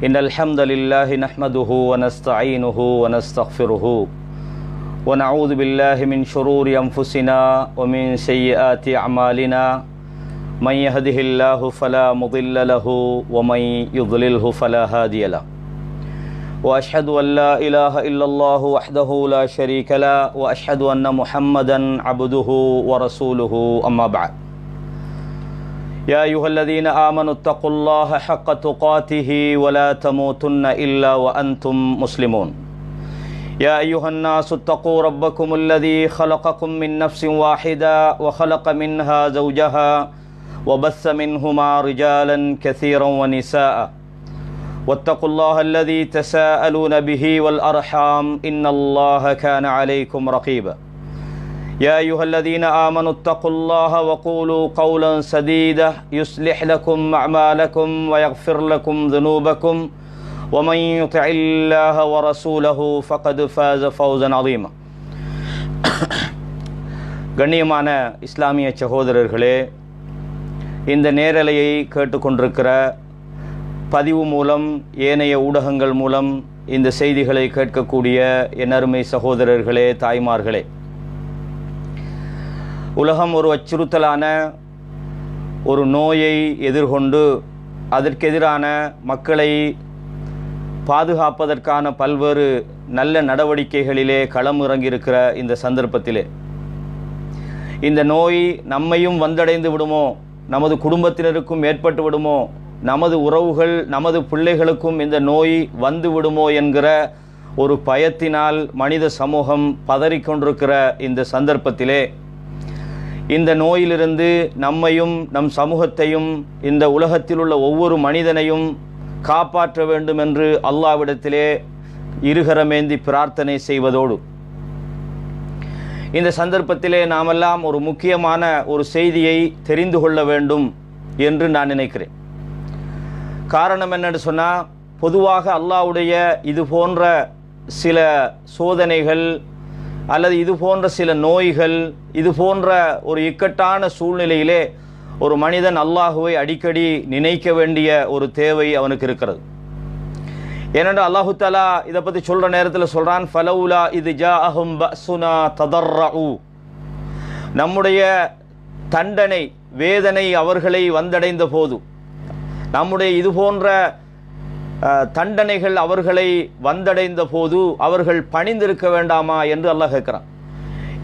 إن الحمد لله نحمده ونستعينه ونستغفره ونعوذ بالله من شرور أنفسنا ومن سيئات أعمالنا من يهده الله فلا مضل له ومن يضلله فلا هادي له وأشهد أن لا إله إلا الله وحده لا شريك له وأشهد أن محمدا عبده ورسوله أما بعد يا أيها الذين آمنوا اتقوا الله حق تقاته ولا تموتن إلا وأنتم مسلمون يا أيها الناس اتقوا ربكم الذي خلقكم من نفس واحدة وخلق منها زوجها وبث منهما رجالا كثيرا ونساء واتقوا الله الذي تساءلون به والأرحام إن الله كان عليكم رقيبا يا أيها الذين آمنوا اتقوا الله وقولوا قولا سديدا يصلح لكم أعمالكم ويغفر لكم ذنوبكم ومن يطع الله ورسوله فقد فاز فوزا عظيما கண்ணியமான இஸ்லாமிய சகோதரர்களே, இந்த நேரலையை கேட்டுக்கொண்டிருக்கிற பதிவு மூலம் ஏனைய ஊடகங்கள் மூலம் இந்த செய்திகளை கேட்கக்கூடிய என் அருமை சகோதரர்களே, தாய்மார்களே, உலகம் ஒரு அச்சுறுத்தலான ஒரு நோயை எதிர்கொண்டு அதற்கெதிரான மக்களை பாதுகாப்பதற்கான பல்வேறு நல்ல நடவடிக்கைகளிலே களம் இறங்கியிருக்கிற இந்த சந்தர்ப்பத்திலே இந்த நோய் நம்மையும் வந்தடைந்து விடுமோ, நமது குடும்பத்தினருக்கும் ஏற்பட்டு விடுமோ, நமது உறவுகள் நமது பிள்ளைகளுக்கும் இந்த நோய் வந்து விடுமோ என்கிற ஒரு பயத்தினால் மனித சமூகம் பதறிக்கொண்டிருக்கிற இந்த சந்தர்ப்பத்திலே இந்த நோயிலிருந்து நம்மையும் நம் சமூகத்தையும் இந்த உலகத்தில் உள்ள ஒவ்வொரு மனிதனையும் காப்பாற்ற வேண்டும் என்று அல்லாஹ்விடத்திலே இருகரமேந்தி பிரார்த்தனை செய்வதோடு இந்த சந்தர்ப்பத்திலே நாமெல்லாம் ஒரு முக்கியமான ஒரு செய்தியை தெரிந்து கொள்ள வேண்டும் என்று நான் நினைக்கிறேன். காரணம் என்னன்னு சொன்னால், பொதுவாக அல்லாஹ்வுடைய இது போன்ற சில சோதனைகள் அல்லது இது போன்ற சில நோய்கள், இது போன்ற ஒரு இக்கட்டான சூழ்நிலையிலே ஒரு மனிதன் அல்லாஹுவை அடிக்கடி நினைக்க வேண்டிய ஒரு தேவை அவனுக்கு இருக்கிறது. ஏனென்றால் அல்லாஹு தஆலா இதை பற்றி சொல்கிற நேரத்தில் சொல்கிறான், ஃபலவுலா இது ஜாஅஹும் பஅஸுனா ததர்ரஉ, நம்முடைய தண்டனை வேதனை அவர்களை வந்தடைந்த போது, நம்முடைய இது போன்ற தண்டனைகள் அவர்களை வந்தடைந்த போது அவர்கள் பணிந்திருக்க வேண்டாமா என்று அல்லாஹ் கேட்கிறான்.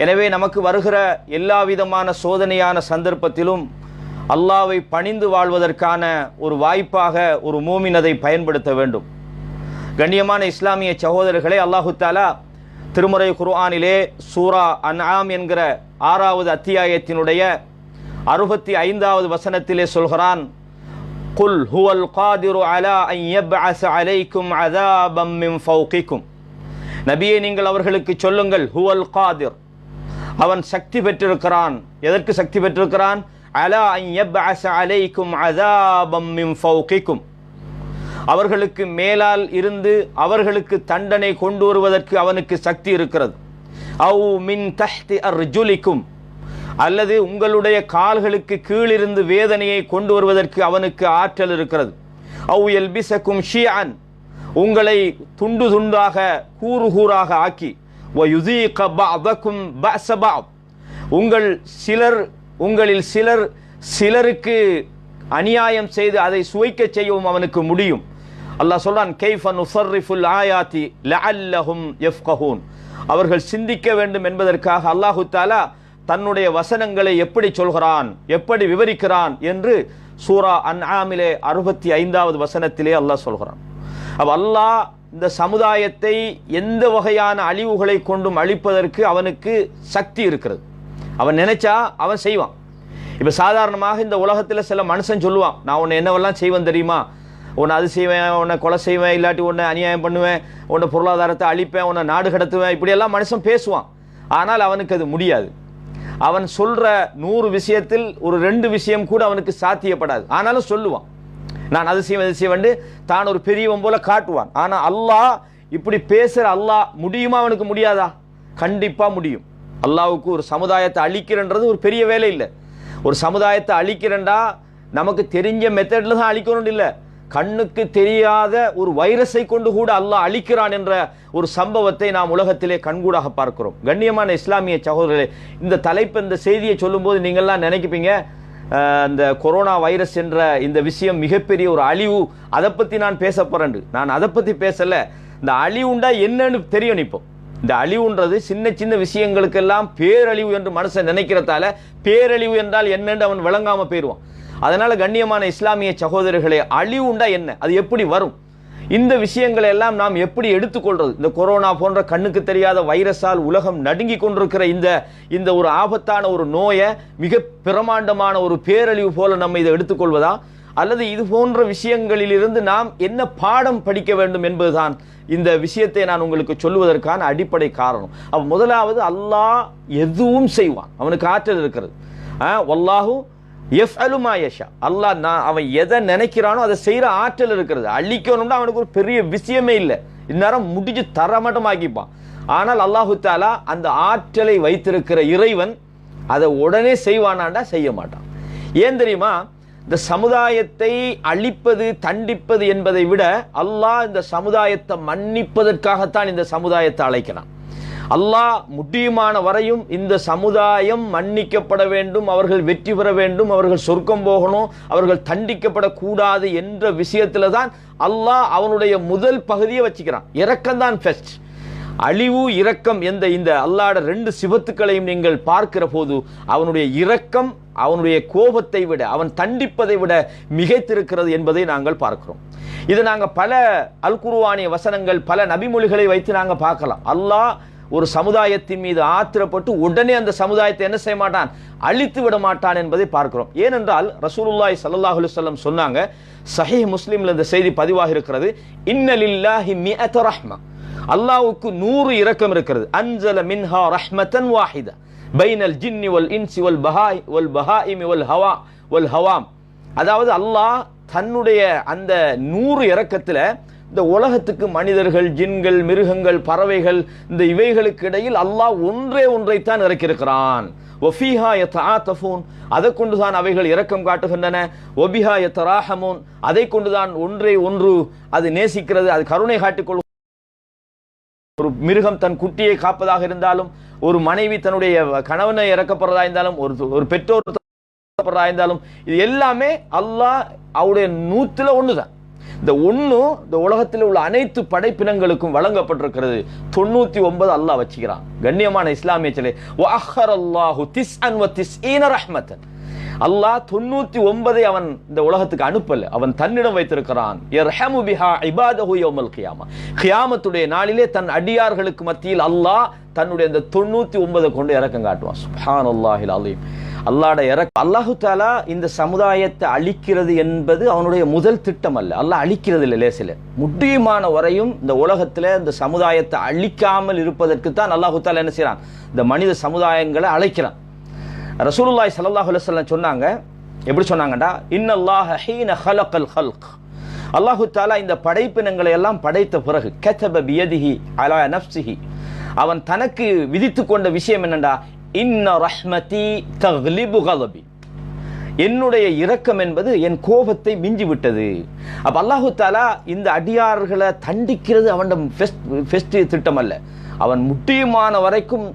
எனவே நமக்கு வருகிற எல்லா விதமான சோதனையான சந்தர்ப்பத்திலும் அல்லாஹ்வை பணிந்து வாழ்வதற்கான ஒரு வாய்ப்பாக ஒரு மூமின் அதை பயன்படுத்த வேண்டும். கண்ணியமான இஸ்லாமிய சகோதரர்களே, அல்லாஹு தஆலா திருமறை குர்ஆனிலே சூரா அன்ஆம் என்கிற 6வது அத்தியாயத்தினுடைய 65வது வசனத்திலே சொல்கிறான், குல் ஹுவல் காதிரு அலா அன் யப்அஸ அலைக்கும் அஸாபம் மின் ஃபௌகிக்கும், நபியே நீங்கள் அவர்களுக்கு சொல்லுங்கள், ஹுவல் காதிர், அவன் சக்தி பெற்றிருக்கிறான். எதற்கு சக்தி பெற்றிருக்கிறான்? அலா அன் யப்அஸ அலைக்கும் அஸாபம் மின் ஃபௌகிக்கும், அவர்களுக்கு மேலால் இருந்து அவர்களுக்கு தண்டனை கொண்டு வருவதற்கு அவனுக்கு சக்தி இருக்கிறது. அவு மின் தஹ்தி அர்ஜுலிக்கும், அல்லது உங்களுடைய கால்களுக்கு கீழிருந்து வேதனையை கொண்டு வருவதற்கு அவனுக்கு ஆற்றல் இருக்கிறது. அவு யல்பிஸக்கும் ஷியஅன், உங்களை துண்டு துண்டாக கூறு கூறாக ஆக்கி, வ யுஸீக பஅதக்கும் பஅஸ பஅத், உங்களில் சிலருக்கு அநியாயம் செய்து அதை சுவைக்க செய்யவும் அவனுக்கு முடியும். அல்லாஹ் சொல்றான், கைஃப நுஸர்ரிஃபுல் ஆயாத்தி லஅல்லஹும் யஃப்கஹூன், அவர்கள் சிந்திக்க வேண்டும் என்பதற்காக அல்லாஹு தஆலா தன்னுடைய வசனங்களை எப்படி சொல்கிறான், எப்படி விவரிக்கிறான் என்று சூரா அன்ஆமிலே 65வது வசனத்திலே அல்லாஹ் சொல்கிறான். அப்ப அல்லாஹ் இந்த சமுதாயத்தை எந்த வகையான அழிவுகளை கொண்டும் அழிப்பதற்கு அவனுக்கு சக்தி இருக்கிறது. அவன் நினைச்சா அவன் செய்வான். இப்போ சாதாரணமாக இந்த உலகத்தில் சில மனுஷன் சொல்லுவான், நான் உன்னை என்னவெல்லாம் செய்வேன் தெரியுமா, உன்னை அது செய்வேன், உன்னை கொலை செய்வேன், இல்லாட்டி உன்னை அநியாயம் பண்ணுவேன், உன்னை பொருளாதாரத்தை அழிப்பேன், உன்னை நாடு கடத்துவேன், இப்படியெல்லாம் மனுஷன் பேசுவான். ஆனால் அவனுக்கு அது முடியாது. அவன் சொல்ற 100 விஷயத்தில் ஒரு 2 விஷயம் கூட அவனுக்கு சாத்தியப்படாது. ஆனாலும் சொல்லுவான், நான் அது செய்வேன் தான் ஒரு பெரியவன் போல காட்டுவான். ஆனால் அல்லாஹ் இப்படி பேசுற அல்லாஹ் முடியுமா? அவனுக்கு முடியாதா? கண்டிப்பா முடியும். அல்லாஹ்வுக்கு ஒரு சமுதாயத்தை அழிக்கிறன்றது ஒரு பெரிய வேலை இல்லை. ஒரு சமுதாயத்தை அழிக்கிறண்டா நமக்கு தெரிஞ்ச மெத்தடில் தான் அழிக்கணும் இல்லை, கண்ணுக்கு தெரியாத ஒரு வைரஸை கொண்டு கூட அல்லாஹ் அழிக்கிறான் என்ற ஒரு சம்பவத்தை நாம் உலகத்திலே கண்கூடாக பார்க்கிறோம். கண்ணியமான இஸ்லாமிய சகோதரர்களே, இந்த தலைப்பு, இந்த செய்தியை சொல்லும்போது நீங்கள்லாம் நினைப்பீங்க இந்த கொரோனா வைரஸ் என்ற இந்த விஷயம் மிகப்பெரிய ஒரு அழிவு, அதை பற்றி நான் பேச போறேன். நான் அதை பற்றி பேசலை. இந்த அழிவுண்டா என்னன்னு தெரியும். இப்போ இந்த அழிவுன்றது சின்ன சின்ன விஷயங்களுக்கெல்லாம் பேரழிவு என்று மனுஷன் நினைக்கிறதால பேரழிவு என்றால் என்னன்னு அவன் விளங்காம போயிடுவான். அதனால கண்ணியமான இஸ்லாமிய சகோதரர்களே, அழிவுண்டா என்ன, அது எப்படி வரும், இந்த விஷயங்களை எல்லாம் நாம் எப்படி எடுத்துக்கொள்றது? இந்த கொரோனா போன்ற கண்ணுக்கு தெரியாத வைரஸால் உலகம் நடுங்கி கொண்டிருக்கிற இந்த ஒரு ஆபத்தான ஒரு நோயை மிக பிரமாண்டமான ஒரு பேரழிவு போல நம்ம இதை எடுத்துக்கொள்வதா, அல்லது இது போன்ற விஷயங்களிலிருந்து நாம் என்ன பாடம் படிக்க வேண்டும் என்பதுதான் இந்த விஷயத்தை நான் உங்களுக்கு சொல்லுவதற்கான அடிப்படை காரணம். முதலாவது, அல்லாஹ் எதுவும் செய்வான், அவனுக்கு ஆற்றல் இருக்கிறது. வல்லாஹு யஃப்அலு மா யஷா, அல்லாஹ் அவன் எதை நினைக்கிறானோ அதை செய்யற ஆற்றல் இருக்கிறது. அழிக்கணும்னா அவனுக்கு ஒரு பெரிய விஷயமே இல்லை, இந்நேரம் முடிஞ்சு தரமட்டமாக்கிப்பான். ஆனால் அல்லாஹு தஆலா அந்த ஆற்றலை வைத்திருக்கிற இறைவன் அதை உடனே செய்வானாண்டா செய்ய மாட்டான். ஏன் தெரியுமா? இந்த சமுதாயத்தை அழிப்பது, தண்டிப்பது என்பதை விட அல்லாஹ் இந்த சமுதாயத்தை மன்னிப்பதற்காகத்தான் இந்த சமுதாயத்தை அழைக்கிறான். அல்லாஹ் முடியுமான வரையும் இந்த சமுதாயம் மன்னிக்கப்பட வேண்டும், அவர்கள் வெற்றி பெற வேண்டும், அவர்கள் சொர்க்கம் போகணும், அவர்கள் தண்டிக்கப்படக்கூடாது என்ற விஷயத்துல தான் அல்லாஹ் அவனுடைய முதல் பகுதியை வச்சுக்கிறான். இரக்கம்தான் ஃபர்ஸ்ட். அழிவு, இரக்கம் என்ற இந்த அல்லாஹ்வுடைய ரெண்டு சிவத்துக்களையும் நீங்கள் பார்க்கிற போது அவனுடைய இரக்கம் அவனுடைய கோபத்தை விட, அவன் தண்டிப்பதை விட மிகைத்திருக்கிறது என்பதை நாங்கள் பார்க்கிறோம். இது நாங்கள் பல அல் குர்ஆனிய வசனங்கள், பல நபிமொழிகளை வைத்து நாங்கள் பார்க்கலாம். அல்லாஹ் ஒரு சமுதாயத்தின் மீது ஆத்திரப்பட்டு உடனே அந்த சமுதாயத்தை என்ன செய்ய மாட்டான், அழித்து விட மாட்டான் என்பதை பார்க்கிறோம். ஏனென்றால் ரசூலுல்லாஹி ஸல்லல்லாஹு அலைஹி வஸல்லம் சொன்னாங்க, சஹீஹ் முஸ்லிம்ல இந்த செய்தி பதிவாக இருக்கிறது, இன்ன லில்லாஹி மிஅத ரஹ்மா, அல்லாஹ்வுக்கு 100 இரக்கம் இருக்கிறது. அன்ஸல மின்ஹா ரஹ்மத்தன் வாஹிதா பைனல் ஜின்னி வல் இன்சி வல் பஹாயிமி வல் ஹவாம். அதாவது அல்லாஹ் தன்னுடைய அந்த 100 இரக்கத்துல இந்த உலகத்துக்கு மனிதர்கள், ஜின்கள், மிருகங்கள், பறவைகள், இந்த இவைகளுக்கு இடையில் அல்லாஹ் ஒன்றைத்தான் இறக்கியிருக்கிறான். வஃபீஹா யதஆதஃபூன், அதை கொண்டுதான் அவைகள் இரக்கம் காட்டுகின்றன. வபிஹா யதராஹமூன், அதை கொண்டுதான் ஒன்று அது நேசிக்கிறது, அது கருணை காட்டிக்கொள். ஒரு மிருகம் தன் குட்டியை காப்பதாக இருந்தாலும், ஒரு மனைவி தன்னுடைய கணவனை இறக்கப்படுறதா இருந்தாலும், ஒரு பெற்றோர் இருந்தாலும், இது எல்லாமே அல்லாஹ் அவருடைய 100ல் 1 தான். இந்த 1 இந்த உலகத்தில் உள்ள அனைத்து படைப்பினங்களுக்கும் வழங்கப்பட்டிருக்கிறது. 99 அல்லாஹ் வச்சுக்கிறான். கண்ணியமான இஸ்லாமிய சிலை, வஅஹ்ஹரல்லாஹு 99 ரஹ்மத்தன், அல்லாஹ் 99 அவன் இந்த உலகத்துக்கு அனுப்பல, அவன் தன்னிடம் வைத்திருக்கிறான். யர்ஹமு பிஹா இபாதஹு யௌமல் கியாமா, கியாமத்துடைய நாளிலே தன் அடியார்களுக்கு மத்தியில் அல்லாஹ் தன்னுடைய இந்த 99 கொண்டு இரக்கம் காட்டுவான். சுப்ஹானல்லாஹில் அலீம். அல்லாஹ்வுடைய இரக்கம். அல்லாஹு தஆலா இந்த சமுதாயத்தை அழிக்கிறது என்பது அவனுடைய முதல் திட்டம் அல்ல. அல்லாஹ் அழிக்கிறது இல்லை லேசில. முடியுமான வரையும் இந்த உலகத்தில் இந்த சமுதாயத்தை அழிக்காமல் இருப்பதற்கு தான் அல்லாஹு தஆலா என்ன செய்றான், இந்த மனித சமுதாயங்களை அழைக்கிறான். ரசூலுல்லாஹி ஸல்லல்லாஹு அலைஹி வஸல்லம் சொன்னாங்க, எப்படி சொன்னாங்கடா, இன்னல்லாஹ ஹீன ஹலகல் ஹல்க், அல்லாஹு தஆலா இந்த படைப்பினங்களை எல்லாம் படைத்த பிறகு, கதப பியதிஹி அலா நஃப்ஸிஹி, அவன் தனக்கு விதித்துக் கொண்ட விஷயம் என்னண்டா, இன்ன ரஹ்மதி தக்லிபு கலபி, என்னுடைய இரக்கம் என்பது என் கோபத்தை மிஞ்சி விட்டது. அப்ப அல்லாஹு தஆலா இந்த அடியார்களை தண்டிக்கிறது அவன் ஃபர்ஸ்ட் திட்டம் அல்ல. அவன் முடியுமான வரைக்கும்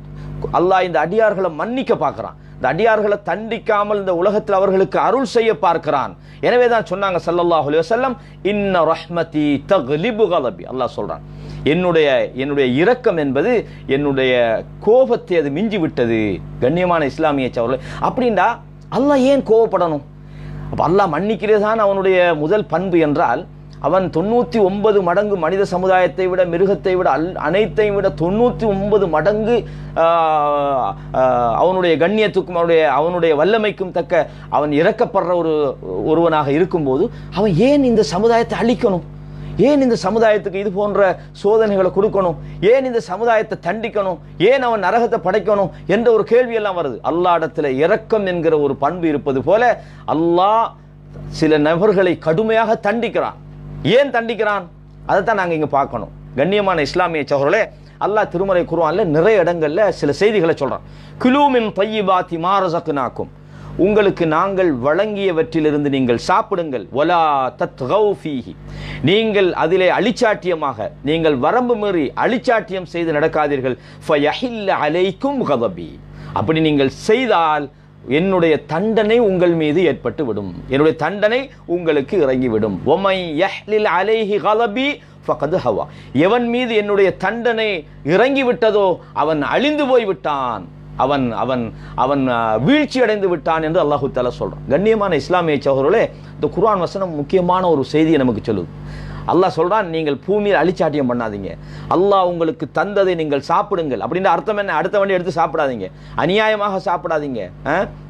அல்லாஹ் இந்த அடியார்களை மன்னிக்க பார்க்கிறான். இந்த அடியார்களை தண்டிக்காமல் இந்த உலகத்தில் அவர்களுக்கு அருள் செய்ய பார்க்கிறான். எனவே தான் சொன்னாங்க ஸல்லல்லாஹு அலைஹி வஸல்லம், இன்ன ரஹ்மதி தக்லிபு கலபி, அல்லாஹ் சொல்றான், என்னுடைய இரக்கம் என்பது என்னுடைய கோபத்தை அது மிஞ்சி விட்டது. கண்ணியமான இஸ்லாமிய சகோதரர்களே, அப்படின்னா அல்லாஹ் ஏன் கோபப்படணும்? அப்ப அல்லாஹ் மன்னிக்கிறது தான் அவனுடைய முதல் பண்பு என்றால், அவன் 99 மடங்கு மனித சமுதாயத்தை விட, மிருகத்தை விட, அனைத்தையும் விட 99 மடங்கு அவனுடைய கண்ணியத்துக்கும் அவனுடைய வல்லமைக்கும் தக்க அவன் இறக்கப்படுற ஒருவனாக இருக்கும்போது அவன் ஏன் இந்த சமுதாயத்தை அழிக்கணும்? ஏன் இந்த சமுதாயத்துக்கு இது போன்ற சோதனைகளை கொடுக்கணும்? ஏன் இந்த சமுதாயத்தை தண்டிக்கணும்? ஏன் அவன் நரகத்தை படைக்கணும் என்ற ஒரு கேள்வி எல்லாம் வருது. அல்லாஹ்விடத்தில் இரக்கம் என்கிற ஒரு பண்பு இருப்பது போல அல்லாஹ் சில நபர்களை கடுமையாக தண்டிக்கிறான். ஏன் தண்டிக்கிறான்? அதைத்தான் நாங்கள் இங்கே பார்க்கணும். கண்ணியமான இஸ்லாமிய சகோதரர்களே, அல்லாஹ் திருமறை குர்ஆன்ல நிறைய இடங்கள்ல சில செய்திகளை சொல்றான். குலூ மின் தய்யிபாத்தி மா ரஸக்னாக்கும் உங்களுக்கு நாங்கள் வழங்கியவற்றிலிருந்து நீங்கள் சாப்பிடுங்கள். வலா தத்கௌ ஃபீஹி, நீங்கள் அதிலே அழிச்சாட்டியமாக நீங்கள் வரம்பு மீறி அழிச்சாட்டியம் செய்து நடக்காதீர்கள். ஃபயஹில்ல அலைக்கும் கதபி, அப்படி நீங்கள் செய்தால் என்னுடைய தண்டனை உங்கள் மீது ஏற்பட்டு விடும், என்னுடைய தண்டனை உங்களுக்கு இறங்கிவிடும். ஒமை யஹ்லில் அலைஹி கலபி ஃபகத் ஹவா, எவன் மீது என்னுடைய தண்டனை இறங்கிவிட்டதோ அவன் அழிந்து போய் விட்டான், அவன் அவன் அவன் வீழ்ச்சி அடைந்து விட்டான் என்று அல்லாஹு தஆலா சொல்றான். கண்ணியமான இஸ்லாமிய சகோதரர்களே, இந்த குர்ஆன் வசனம் முக்கியமான ஒரு செய்தியை நமக்கு சொல்லுது. அல்லாஹ் சொல்றான், நீங்கள் பூமியில் அழிச்சாட்டியம் பண்ணாதீங்க, அல்லாஹ் உங்களுக்கு தந்ததை நீங்கள் சாப்பிடுங்கள். அப்படின்ற அர்த்தம் என்ன? அடுத்த வண்டி எடுத்து சாப்பிடாதீங்க, அநியாயமாக சாப்பிடாதீங்க,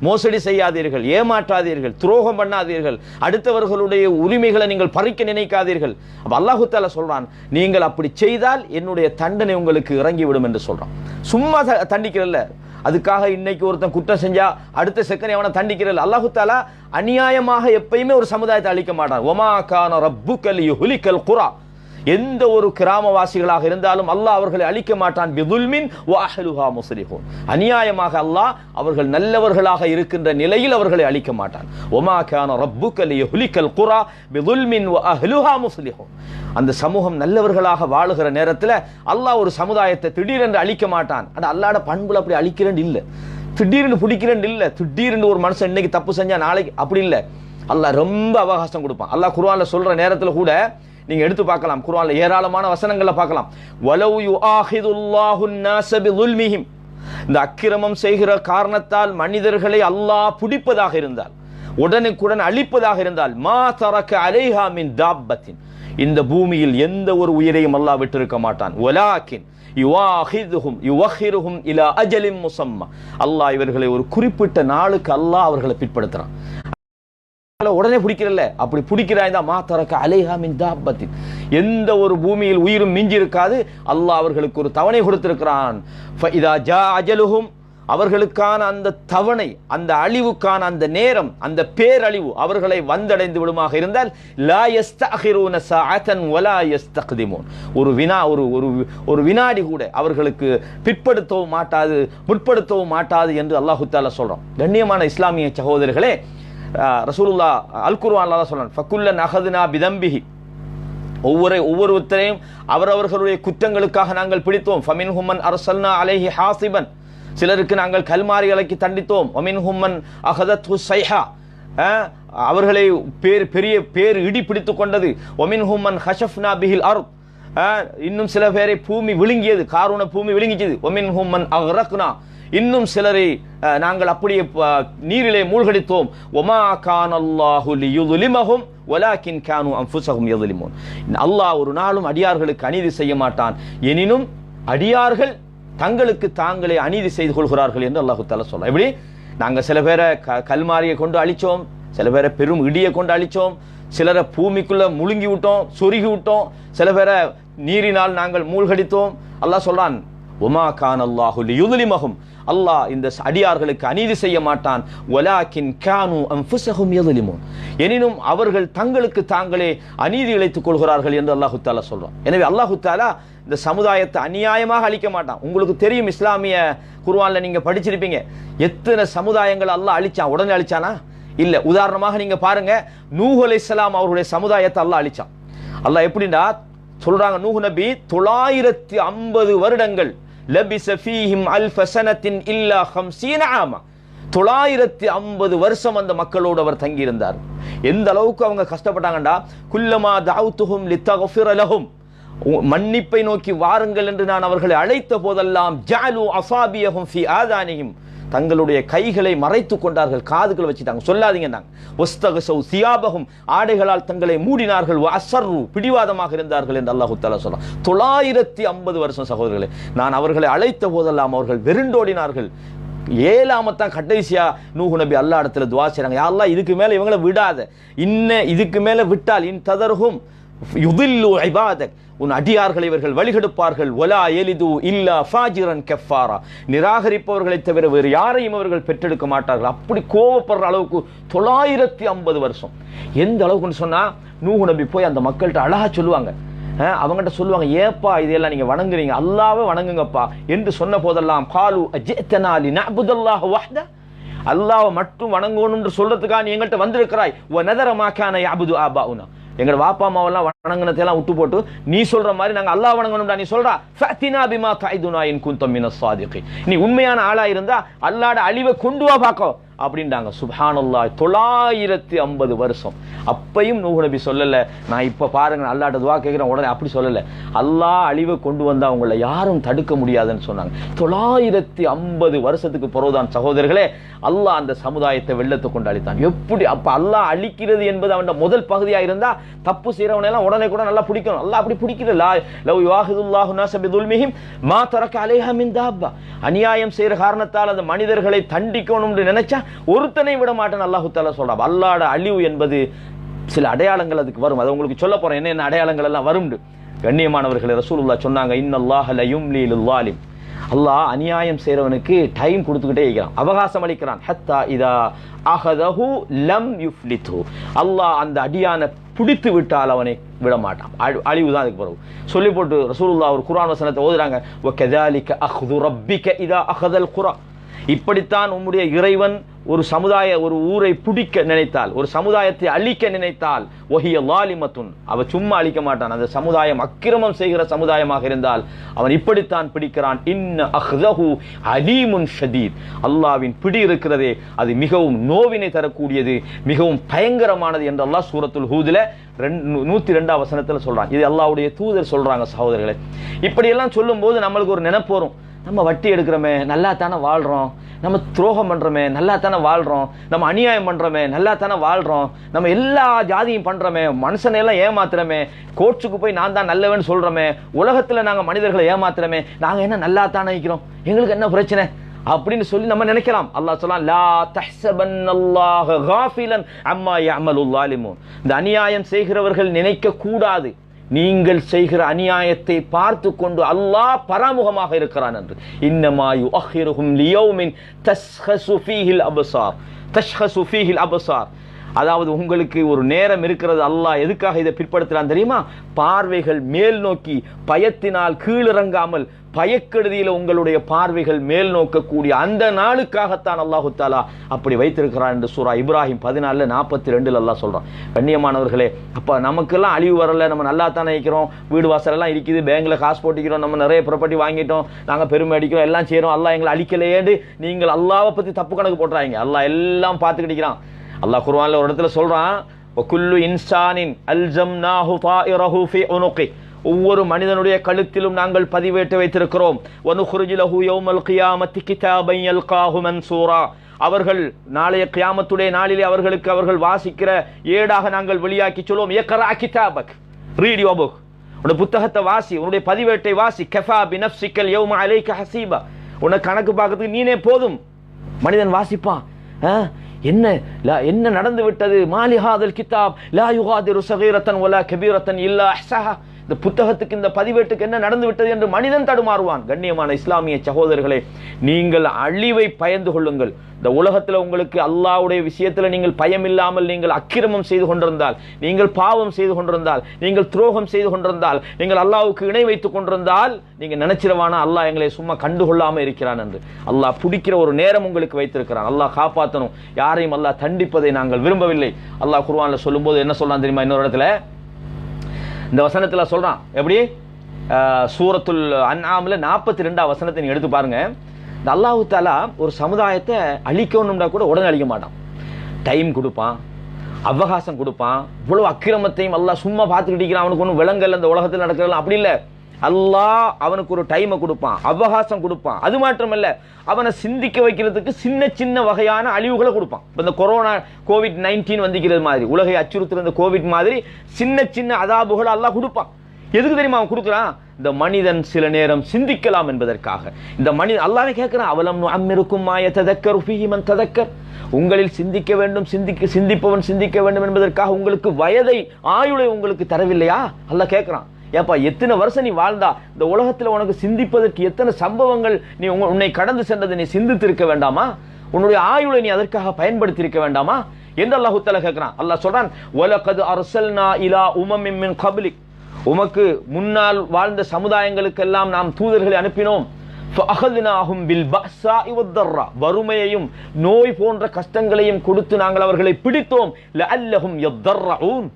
மோசடி செய்யாதீர்கள், ஏமாற்றாதீர்கள், துரோகம் பண்ணாதீர்கள், அடுத்தவர்களுடைய உரிமைகளை நீங்கள் பறிக்க நினைக்காதீர்கள். அப்ப அல்லாஹு தஆலா சொல்றான், நீங்கள் அப்படி செய்தால் என்னுடைய தண்டனை உங்களுக்கு இறங்கிவிடும் என்று சொல்றான். சும்மா தண்டிக்கிறல்ல, அதுக்காக இன்னைக்கு ஒருத்தன் குற்றம் செஞ்சா அடுத்த செகண்ட் அவனை தண்டிக்கிறல்ல. அல்லாஹு தஆலா அநியாயமாக எப்பயுமே ஒரு சமுதாயத்தை அழிக்க மாட்டான். ஒமா கான ரப்புக லியுஹ்லிகல் குரா, எந்த ஒரு கிராமவாசிகளாக இருந்தாலும் அல்லாஹ் அவர்களை அழிக்க மாட்டான். பிதுல்மின் வ அஹ்லுஹா முஸ்லிஹூன், அநியாயமாக அல்லாஹ் அவர்கள் நல்லவர்களாக இருக்கின்ற நிலையில் அவர்களை அழிக்க மாட்டான். ஒமா கான ரப்புக லியுஹ்லிகல் குரா பிதுல்மின் வ அஹ்லுஹா முஸ்லிஹூன், அந்த சமூகம் நல்லவர்களாக வாழுகிற நேரத்தில் அல்லாஹ் ஒரு சமுதாயத்தை திடீரென்று அழிக்க மாட்டான். ஆனா அல்லாஹ்ட பண்புல அப்படி அழிக்கிறேன் இல்லை, திடீர்னு பிடிக்கிறேன் இல்லை, திடீர்னு ஒரு மனுஷன் இன்னைக்கு தப்பு செஞ்சா நாளைக்கு அப்படி இல்லை. அல்லாஹ் ரொம்ப அவகாசம் கொடுப்பான். அல்லாஹ் குர்ஆன்ல சொல்ற நேரத்தில் கூட நீங்க எடுத்து பார்க்கலாம், குர்ஆன்ல ஏராளமான வசனங்களை பார்க்கலாம். வலவ் யுஆஹிதுல்லாஹு الناس بظلمهم, இந்த அக்கிரமம் செய்கிற காரணத்தால் மனிதர்களை அல்லாஹ் பிடிப்பதாக இருந்தால், உடனுக்குடன் அழிப்பதாக இருந்தால், மா தரக அலைஹா மின் தாப்பத்தின், இந்த பூமியில் எந்த ஒரு உயிரையும் அல்லாஹ் விட்டிருக்க மாட்டான். வலாக்கின் யுவஹிருஹும் இலா அஜலின் முஸம்மா, அல்லாஹ் இவர்களை ஒரு குறிப்பிட்ட நாளுக்கு அல்லாஹ் அவர்களை பிற்படுத்துறான். உடனே பிடிக்கிறல்ல, அப்படி பிடிக்கிறாய்தான் மா தரக அலைஹா மின் தாப்பத்தின், எந்த ஒரு பூமியில் உயிரும் மிஞ்சி இருக்காது, அல்லாஹ் அவர்களுக்கு ஒரு தவணை கொடுத்திருக்கிறான். ஃபஇதா ஜா அஜலுஹும், அவர்களுக்கான அந்த தவணை, அந்த அழிவுக்கான அந்த நேரம், அந்த பேரழிவு அவர்களை வந்தடைந்து விடுமாக இருந்தால், லா யஸ்தஅகிரூன ஸாஅத்தன் வலா யஸ்தக்திமூன், ஒரு வினாடி கூட அவர்களுக்கு பிற்படுத்தவும் மாட்டாது, முற்படுத்தவும் மாட்டாது என்று அல்லாஹு தஆலா சொல்றான். கண்ணியமான இஸ்லாமிய சகோதரர்களே, ரசூலுல்லாஹ் அல் குர்ஆன்ல சொல்றான், ஃபகுல்லன் அஹதுனா பிதம்பிஹி, ஒவ்வொருத்தரையும் அவரவர்களுடைய குற்றங்களுக்காக நாங்கள் பிடித்தோம். ஃபமின்ஹும் மன் அர்சல்னா அலைஹி ஹாசிபன், சிலருக்கு நாங்கள் கல்மாரிகளுக்கு தண்டித்தோம். ஒமின்ஹும் மன் அஹதத்ஹு ஸைஹா, அவர்களை பெரிய பேர் இடி பிடித்து கொண்டது. ஒமின்ஹும் மன் ஹஷஃப்னா பிஹில் அர்த், இன்னும் சில பேரை பூமி விழுங்கியது, காரூன பூமி விழுங்கியது. ஒமின்ஹும் மன் அக்ரக்னா, இன்னும் சிலரை நாங்கள் அப்படியே நீரிலே மூழ்கடித்தோம். ஒமா கானல்லாஹு லியுலிமஹும் வலாக்கின் கானு அன்ஃபுஸஹும் யظلمون, அல்லாஹ் ஒரு நாளும் அடியார்களுக்கு அநீதி செய்ய மாட்டான், எனினும் அடியார்கள் தங்களுக்கு தாங்களே அநீதி செய்து கொள்கிறார்கள் என்று அல்லாஹு தஆலா சொல்றார். எப்படி நாங்கள் சில பேரை கல்மாரியை கொண்டு அழிச்சோம், சில பேரை பெரும் இடியை கொண்டு அழிச்சோம், சிலரை பூமிக்குள்ள முழுங்கி விட்டோம், சொருகி விட்டோம், சில பேரை நீரினால் நாங்கள் மூழ்கடித்தோம். அல்லாஹ் சொல்றான், ஒமா கானல்லாஹு லியுலிமஹும், அல்லாஹ் இந்த அடியார்களுக்கு அநீதி செய்ய மாட்டான். வலாக்கின் கானு அன்ஃபுஸஹும் யظلمون, எனினும் அவர்கள் தங்களுக்கு தாங்களே அநீதி இழைத்துக் கொள்கிறார்கள் என்று அல்லாஹு தஆலா சொல்றான். எனவே அல்லாஹு தஆலா இந்த சமுதாயத்தை அநியாயமாக அழிக்க மாட்டான். உங்களுக்கு தெரியும், இஸ்லாமிய குர்ஆன்ல நீங்க படிச்சிருப்பீங்க, எத்தனை சமுதாயங்கள் அல்லாஹ் அழிச்சான். உடனே அழிச்சானா? இல்ல. உதாரணமாக நீங்க பாருங்க, நூஹ் அலைஹிஸ்ஸலாம் அவருடைய சமுதாயத்தை அல்லாஹ் அழிச்சான். அல்லாஹ் எப்படின்னா சொல்றாங்க, நூஹ் நபி 950 வருடங்கள், லபிஸ ஃபீஹிம் அல்ஃப ஸனத்தின் இல்லா 50 ஆமா, 950 வருஷம் அந்த மக்களோடு அவர் தங்கியிருந்தார். எந்த அளவுக்கு அவங்க கஷ்டப்பட்டாங்கண்டா, குல்லமா தஅவுதுஹும் லிதக்ஃபிர லஹும், மன்னிப்பை நோக்கி வாருங்கள் என்று நான் அவர்களை அழைத்த போதெல்லாம், ஜஅலு அஸாபியஹும் ஃபீ ஆதானிஹிம், தங்களுடைய கைகளை மறைத்துக் கொண்டார்கள், காதுகள் வச்சுட்டாங்க, சொல்லாதீங்க. வஸ்தகஸு சியாபஹும், ஆடைகளால் தங்களை மூடினார்கள். வஅஸ்ரு, பிடிவாதமாக இருந்தார்கள் என்று அல்லாஹ் தஆலா சொல்றான். 950 வருஷம் சகோதரர்களே, நான் அவர்களை அழைத்த போதெல்லாம் அவர்கள் வெறுண்டோடினார்கள். ஏழாமத்தான் கடைசியா நூஹ் நபி அல்லாஹ் இடத்துல துஆ செய்றாங்க, யா அல்லாஹ் இதுக்கு மேல இவங்களை விடாத, இதுக்கு மேல விட்டால் இன் ததர்ஹும் யுதில்லு இபாதக், உன் அடியார்களை இவர்கள் வழிகெடுப்பார்கள். வலா யலிது இல்லா ஃபாஜிரன் கஃபாரா, நிராகரிப்பவர்களை தவிர வேறு யாரையும் அவர்கள் பெற்றெடுக்க மாட்டார்கள். அப்படி கோவப்படுற அளவுக்கு 950 வருஷம். எந்த அளவுக்குன்னு சொன்னா, நூஹ் நபி போய் அந்த மக்கள்கிட்ட அழகா சொல்லுவாங்க, அவங்ககிட்ட சொல்லுவாங்க, ஏப்பா இதெல்லாம் நீங்க வணங்குறீங்க, அல்லாஹ்வை வணங்குங்கப்பா என்று சொன்ன போதெல்லாம், காலு அஜிதனா லினஅபுதல்லாஹ வஹ்த, அல்லாஹ்வை மட்டும் வணங்கணும்னு சொல்றதுக்காக நீ எங்கள்கிட்ட வந்திருக்கிறாய். நதரமாக்கான யாபுது ஆபாஉனா, எங்களோட வாப்பா அம்மாவெல்லாம் வணங்கினதெல்லாம் விட்டு போட்டு நீ சொல்ற மாதிரி நாங்க அல்லாஹ் வணங்கணும்டா நீ சொல்றா. ஃபஅத்தினா பிமா தஇதுனா இன் குன்தும் மினஸ் ஸாதிகீன், நீ உண்மையான ஆளா இருந்தா அல்லாஹ்ட அழிவை கொண்டு வா பாக்கோ அப்படின்றாங்க. சுப்ஹானல்லாஹ், 950 வருஷம். அப்பையும் நூஹ் நபி சொல்லல நான் இப்ப பாருங்க அல்லாஹ்ட்ட துஆ கேட்கிறேன் உடனே அப்படி சொல்லல. அல்லாஹ் அழிவை கொண்டு வந்தா அவங்கள யாரும் தடுக்க முடியாதுன்னு சொன்னாங்க. 950 வருஷத்துக்கு பிறகுதான் சகோதரர்களே அல்லாஹ் அந்த சமுதாயத்தை வெள்ளத்தை கொண்டு அழித்தான். எப்படி அப்ப அல்லாஹ் அழிக்கிறது என்பது அவன் முதல் பகுதியா இருந்தா தப்பு செய்யறவனை எல்லாம் உடனே கூட நல்லா பிடிக்கணும். அல்லாஹ் அப்படி பிடிக்கல. லவ் யுஆஹிதுல்லாஹு நாஸ பிதுல்மிஹிம் மா தரக அலைஹா மின் தாப்பா, அநியாயம் செய்யற காரணத்தால் அந்த மனிதர்களை தண்டிக்கணும்னு நினைச்சா ஒருத்தனை விட மாட்டேன் அல்லாஹ் தஆலா சொல்றான். அல்லாஹ்ட அழிவு என்பது சில அடையாளங்கள் அதுக்கு வரும். அது உங்களுக்கு சொல்ல போறேன் என்ன அடையாளங்கள் எல்லாம் வரும். கண்ணியமானவர்களே, ரசூலுல்லாஹ் சொன்னாங்க இன்னல்லாஹ லயும்லி லில்-ஸாலிம், அல்லாஹ் அநியாயம் செய்றவனுக்கு டைம் கொடுத்துக்கிட்டே இருக்கிறான், அவகாசம் அளிக்கிறான். ஹத்தா இதா அஹதஹு லம் யுஃப்லிது, அல்லாஹ் அந்த அடியான பிடித்து விட்டால் அவனை விட மாட்டான். அழிவு தான் அதுக்கு பிறகு சொல்லி போட்டு ரசூலுல்லாஹ் ஒரு குர்ஆன் வசனத்தை ஓதுறாங்க. வகதாலிக அஹ்து ரப்பிக இதா அஹதல் குரா, இப்படித்தான் உம்முடைய இறைவன் ஒரு ஒரு ஊரை பிடிக்க நினைத்தால், ஒரு சமுதாயத்தை அழிக்க நினைத்தால், வஹிய லாலிமத்துன், அவன் சும்மா அழிக்க மாட்டான். அந்த சமுதாயம் அக்கிரமம் செய்கிற சமுதாயமாக இருந்தால் அவன் இப்படித்தான் பிடிக்கிறான். இன்ன அஹ்தஹு அலீமுன் ஷதீத், அல்லாஹ்வின் பிடி இருக்கிறதே அது மிகவும் நோவினை தரக்கூடியது, மிகவும் பயங்கரமானது என்று அல்லாஹ் சூரத்துல் ஹூதுல 102 வசனத்தில் சொல்றான். இது அல்லாஹ்வுடைய தூதர் சொல்றாங்க. சகோதரர்களே, இப்படியெல்லாம் சொல்லும் போது நம்மளுக்கு ஒரு நினைப்பு வரும், நம்ம வட்டி எடுக்கிறோமே நல்லா தானே வாழ்றோம், நம்ம துரோகம் பண்றோமே நல்லா தானே வாழ்றோம், நம்ம அநியாயம் பண்றோமே நல்லா தானே வாழ்றோம், நம்ம எல்லா ஜாதியும் பண்றோமே, மனுஷனை எல்லாம் ஏமாத்துறமே, கோர்ட்ஸுக்கு போய் நான் தான் நல்லவன் சொல்றோமே, உலகத்துல நாங்க மனிதர்களை ஏமாத்துறமே, நாங்க என்ன நல்லா தானே இருக்கிறோம், எங்களுக்கு என்ன பிரச்சனை அப்படின்னு சொல்லி நம்ம நினைக்கலாம். அல்லாஹ் சொல்றான் லா தஹ்ஸபன்னல்லாஹ காஃபிலன் அம்மா யஅமலுல் ஸாலிமூன், இந்த அநியாயம் செய்கிறவர்கள் நினைக்க கூடாது நீங்கள் செய்கிற அநியாயத்தை பார்த்து கொண்டு அல்லாஹ் பராமுகமாக இருக்கிறான் என்று. இன்னமா யுஅখিরুஹும் லியௌமின் தஸ்ஹஸு ஃபீஹில் அப்சார், தஸ்ஹஸு ஃபீஹில் அப்சார், அதாவது உங்களுக்கு ஒரு நேரம் இருக்கிறது. அல்லாஹ் எதுக்காக இதை பிற்படுத்துறான் தெரியுமா? பார்வைகள் மேல் நோக்கி பயத்தினால் கீழிறங்காமல் பயக்கெடுதியில் உங்களுடைய பார்வைகள் மேல் நோக்கக்கூடிய அந்த நாளுக்காகத்தான் அல்லாஹு தாலா அப்படி வைத்திருக்கிறான் என்று சூரா இப்ராஹிம் 14:42 அல்லாஹ் சொல்றான். கண்ணியமானவர்களே, அப்ப நமக்கெல்லாம் அழிவு வரல, நம்ம நல்லா தானே இருக்கிறோம், வீடு வாசல் எல்லாம் இருக்குது, பேங்க்ல காசு போட்டிக்கிறோம், நம்ம நிறைய ப்ராப்பர்ட்டி வாங்கிட்டோம், நாங்க பெருமை அடிக்கிறோம், எல்லாம் செய்யறோம், அல்லாஹ் எங்களை அழிக்கலையேன்னு நீங்கள் அல்லாஹ்வை பத்தி தப்பு கணக்கு போட்டுறாங்க. அல்லாஹ் எல்லாம் பார்த்துக்கிட்டிருக்கிறான். அல்லாஹ் குர்ஆன்ல ஒரு இடத்துல சொல்றான் வகுல்லு இன்சானின் அல்ஜம்னாஹு தாயிரஹு ஃபீ உனுகி, ஒவ்வொரு மனிதனுடைய கழுத்திலும் நாங்கள் பதிவேற்ற வைத்திருக்கிறோம். வனுக்ரிஜு லஹு யௌமல் கியாமத்தி கிதாபன் யல்காஹு மன்சூரா, அவர்கள் நாளைய கியாமத்துடைய நாளிலே அவர்களுக்கு அவர்கள் வாசிக்கிற ஏடாக நாங்கள் வெளியாக்கி சொல்லுவோம். இக்ரா கிதாபக், ரீட் யுவர் புக், உன்னுடைய புத்தகத்தை வாசி, உன்னுடைய பதிவேட்டை வாசி. கஃபா பினஃப்ஸிகல் யௌம அலைக ஹஸீபா, உன்னை கணக்கு பார்க்கிறதுக்கு நீனே போதும். மனிதன் வாசிப்பான், என்ன நடந்து விட்டது, மாலி ஹாதல் கிதாப் லா யுகாதிரு ஸகீரத்தன் வலா கபீரத்தன் இல்லா அஹ்ஸாஹா, இந்த புத்தகத்துக்கு இந்த பதிவேட்டுக்கு என்ன நடந்து விட்டது என்று மனிதன் தடுமாறுவான். கண்ணியமான இஸ்லாமிய சகோதரர்களே, நீங்கள் அழிவை பயந்து கொள்ளுங்கள். இந்த உலகத்தில் உங்களுக்கு அல்லாஹ்வுடைய விஷயத்தில் நீங்கள் பயம் இல்லாமல் நீங்கள் அக்கிரமம் செய்து கொண்டிருந்தால், நீங்கள் பாவம் செய்து கொண்டிருந்தால், நீங்கள் துரோகம் செய்து கொண்டிருந்தால், நீங்கள் அல்லாஹ்வுக்கு இணை வைத்துக் கொண்டிருந்தால், நீங்க நினைச்சிரவானா அல்லாஹ் எங்களை சும்மா கண்டுகொள்ளாம இருக்கிறான் என்று. அல்லாஹ் பிடிக்கிற ஒரு நேரம் உங்களுக்கு வைத்திருக்கிறான். அல்லாஹ் காப்பாற்றணும். யாரையும் அல்லாஹ் தண்டிப்பதை நாங்கள் விரும்பவில்லை. அல்லாஹ் குர்ஆன்ல சொல்லும்போது என்ன சொல்றான் தெரியுமா? இன்னொரு இடத்துல இந்த வசனத்துல சொல்றான். எப்படி? சூரத்துல் அன்ஆம்ல 42 வசனத்தை நீங்க எடுத்து பாருங்க. இந்த அல்லாஹ் தஆலா ஒரு சமுதாயத்தை அழிக்கணும்னா கூட உடனே அழிக்க மாட்டான். டைம் கொடுப்பான், அவகாசம் கொடுப்பான். இவ்வளவு அக்கிரமத்தையும் அல்லாஹ் சும்மா பார்த்துக்கிட்டு இருக்கிறான், அவனுக்கு ஒன்றும் விலங்கல் இந்த உலகத்தில் நடக்கிறதெல்லாம் அப்படி இல்லை. அல்லாஹ் அவனுக்கு ஒரு டைமை கொடுப்பான், அவகாசம் கொடுப்பான். அது மாத்திரமல்ல, அவனை சிந்திக்க வைக்கிறதுக்கு சின்ன சின்ன வகையான அழிவுகளை கொடுப்பான். இப்போ இந்த கொரோனா COVID-19 வந்திக்கிறது மாதிரி, உலகை அச்சுறுத்துற இந்த கோவிட் மாதிரி சின்ன சின்ன அதாபுகளை அல்லாஹ் கொடுப்பான். எதுக்கு தெரியுமா அவன் கொடுக்குறான்? இந்த மனிதன் சில நேரம் சிந்திக்கலாம் என்பதற்காக. இந்த மனிதன் அல்லாஹ்வே கேட்கிறான், அவலம் நுஅம்மிருக்கும் மா யததக்கரு ஃபீஹி மன் ததக்கர், உங்களில் சிந்திக்க வேண்டும், சிந்திப்பவன் சிந்திக்க வேண்டும் என்பதற்காக உங்களுக்கு வயதை ஆயுளை உங்களுக்கு தரவில்லையா? அல்லாஹ் கேட்கிறான். ஏப்பா எத்தனை வருஷம் நீ வாழ்ந்தா, இந்த உலகத்தில் உனக்கு சிந்திப்பதற்கு எத்தனை சம்பவங்கள் நீ உன்னை கடந்து சென்றதை நீ சிந்தித்திருக்க வேண்டாமா? உன்னுடைய ஆயுளை நீ அதற்காக பயன்படுத்தி இருக்க வேண்டாமா என்று அல்லாஹ் தஆலா கேட்கிறான். அல்லாஹ் சொல்றான், வலகத் அர்சல்னா இலா உமமின் மின் கப்லிக், உமக்கு முன்னால் வாழ்ந்த சமுதாயங்களுக்கெல்லாம் நாம் தூதர்களை அனுப்பினோம். ஃபஅഖذனாஹும் பில் பஅஸாஇ வத்தர்ரா, வறுமையையும் நோய் போன்ற கஷ்டங்களையும் கொடுத்து நாங்கள் அவர்களை பிடித்தோம். லஅல்லஹும் யத்தர்ரஊன்,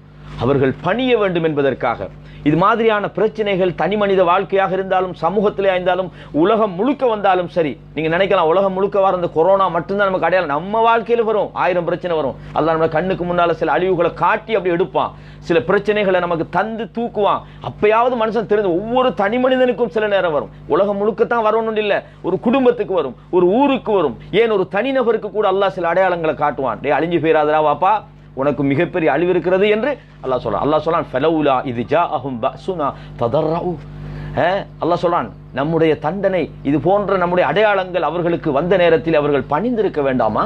அவர்கள் பணிய வேண்டும் என்பதற்காக. இது மாதிரியான பிரச்சனைகள் தனி மனித வாழ்க்கையாக இருந்தாலும் சமூகத்திலே இருந்தாலும் உலகம் முழுக்க வந்தாலும் சரி, நீங்க நினைக்கலாம் உலகம் முழுக்க வர இந்த கொரோனா மட்டும்தான் நமக்கு அடையாளம். நம்ம வாழ்க்கையில வரும் 1000 பிரச்சனை வரும். அல்லாஹ் நம்ம கண்ணுக்கு முன்னால சில அழிவுகளை காட்டி அப்படி எடுப்பான், சில பிரச்சனைகளை நமக்கு தந்து தூக்குவான். அப்பயாவது மனுஷன் தெரிந்து, ஒவ்வொரு தனி மனிதனுக்கும் சில நேரம் வரும். உலகம் முழுக்கத்தான் வரணும் இல்ல, ஒரு குடும்பத்துக்கு வரும், ஒரு ஊருக்கு வரும், ஏன் ஒரு தனிநபருக்கு கூட அல்லாஹ் சில அடையாளங்களை காட்டுவான். டே அழிஞ்சு போயிராதரா வாப்பா, உனக்கு மிகப்பெரிய அழிவு இருக்கிறது என்று அல்லாஹ் சொல்றான். அல்லாஹ் சொல்றான் ஃபலௌலா இத் ஜாஅஹும் பஅஸுனா ததர்ரஉ, அல்லாஹ் சொல்றான் நம்முடைய தண்டனை இது போன்ற நம்முடைய அடையாளங்கள் அவர்களுக்கு வந்த நேரத்தில் அவர்கள் பணிந்திருக்க வேண்டாமா?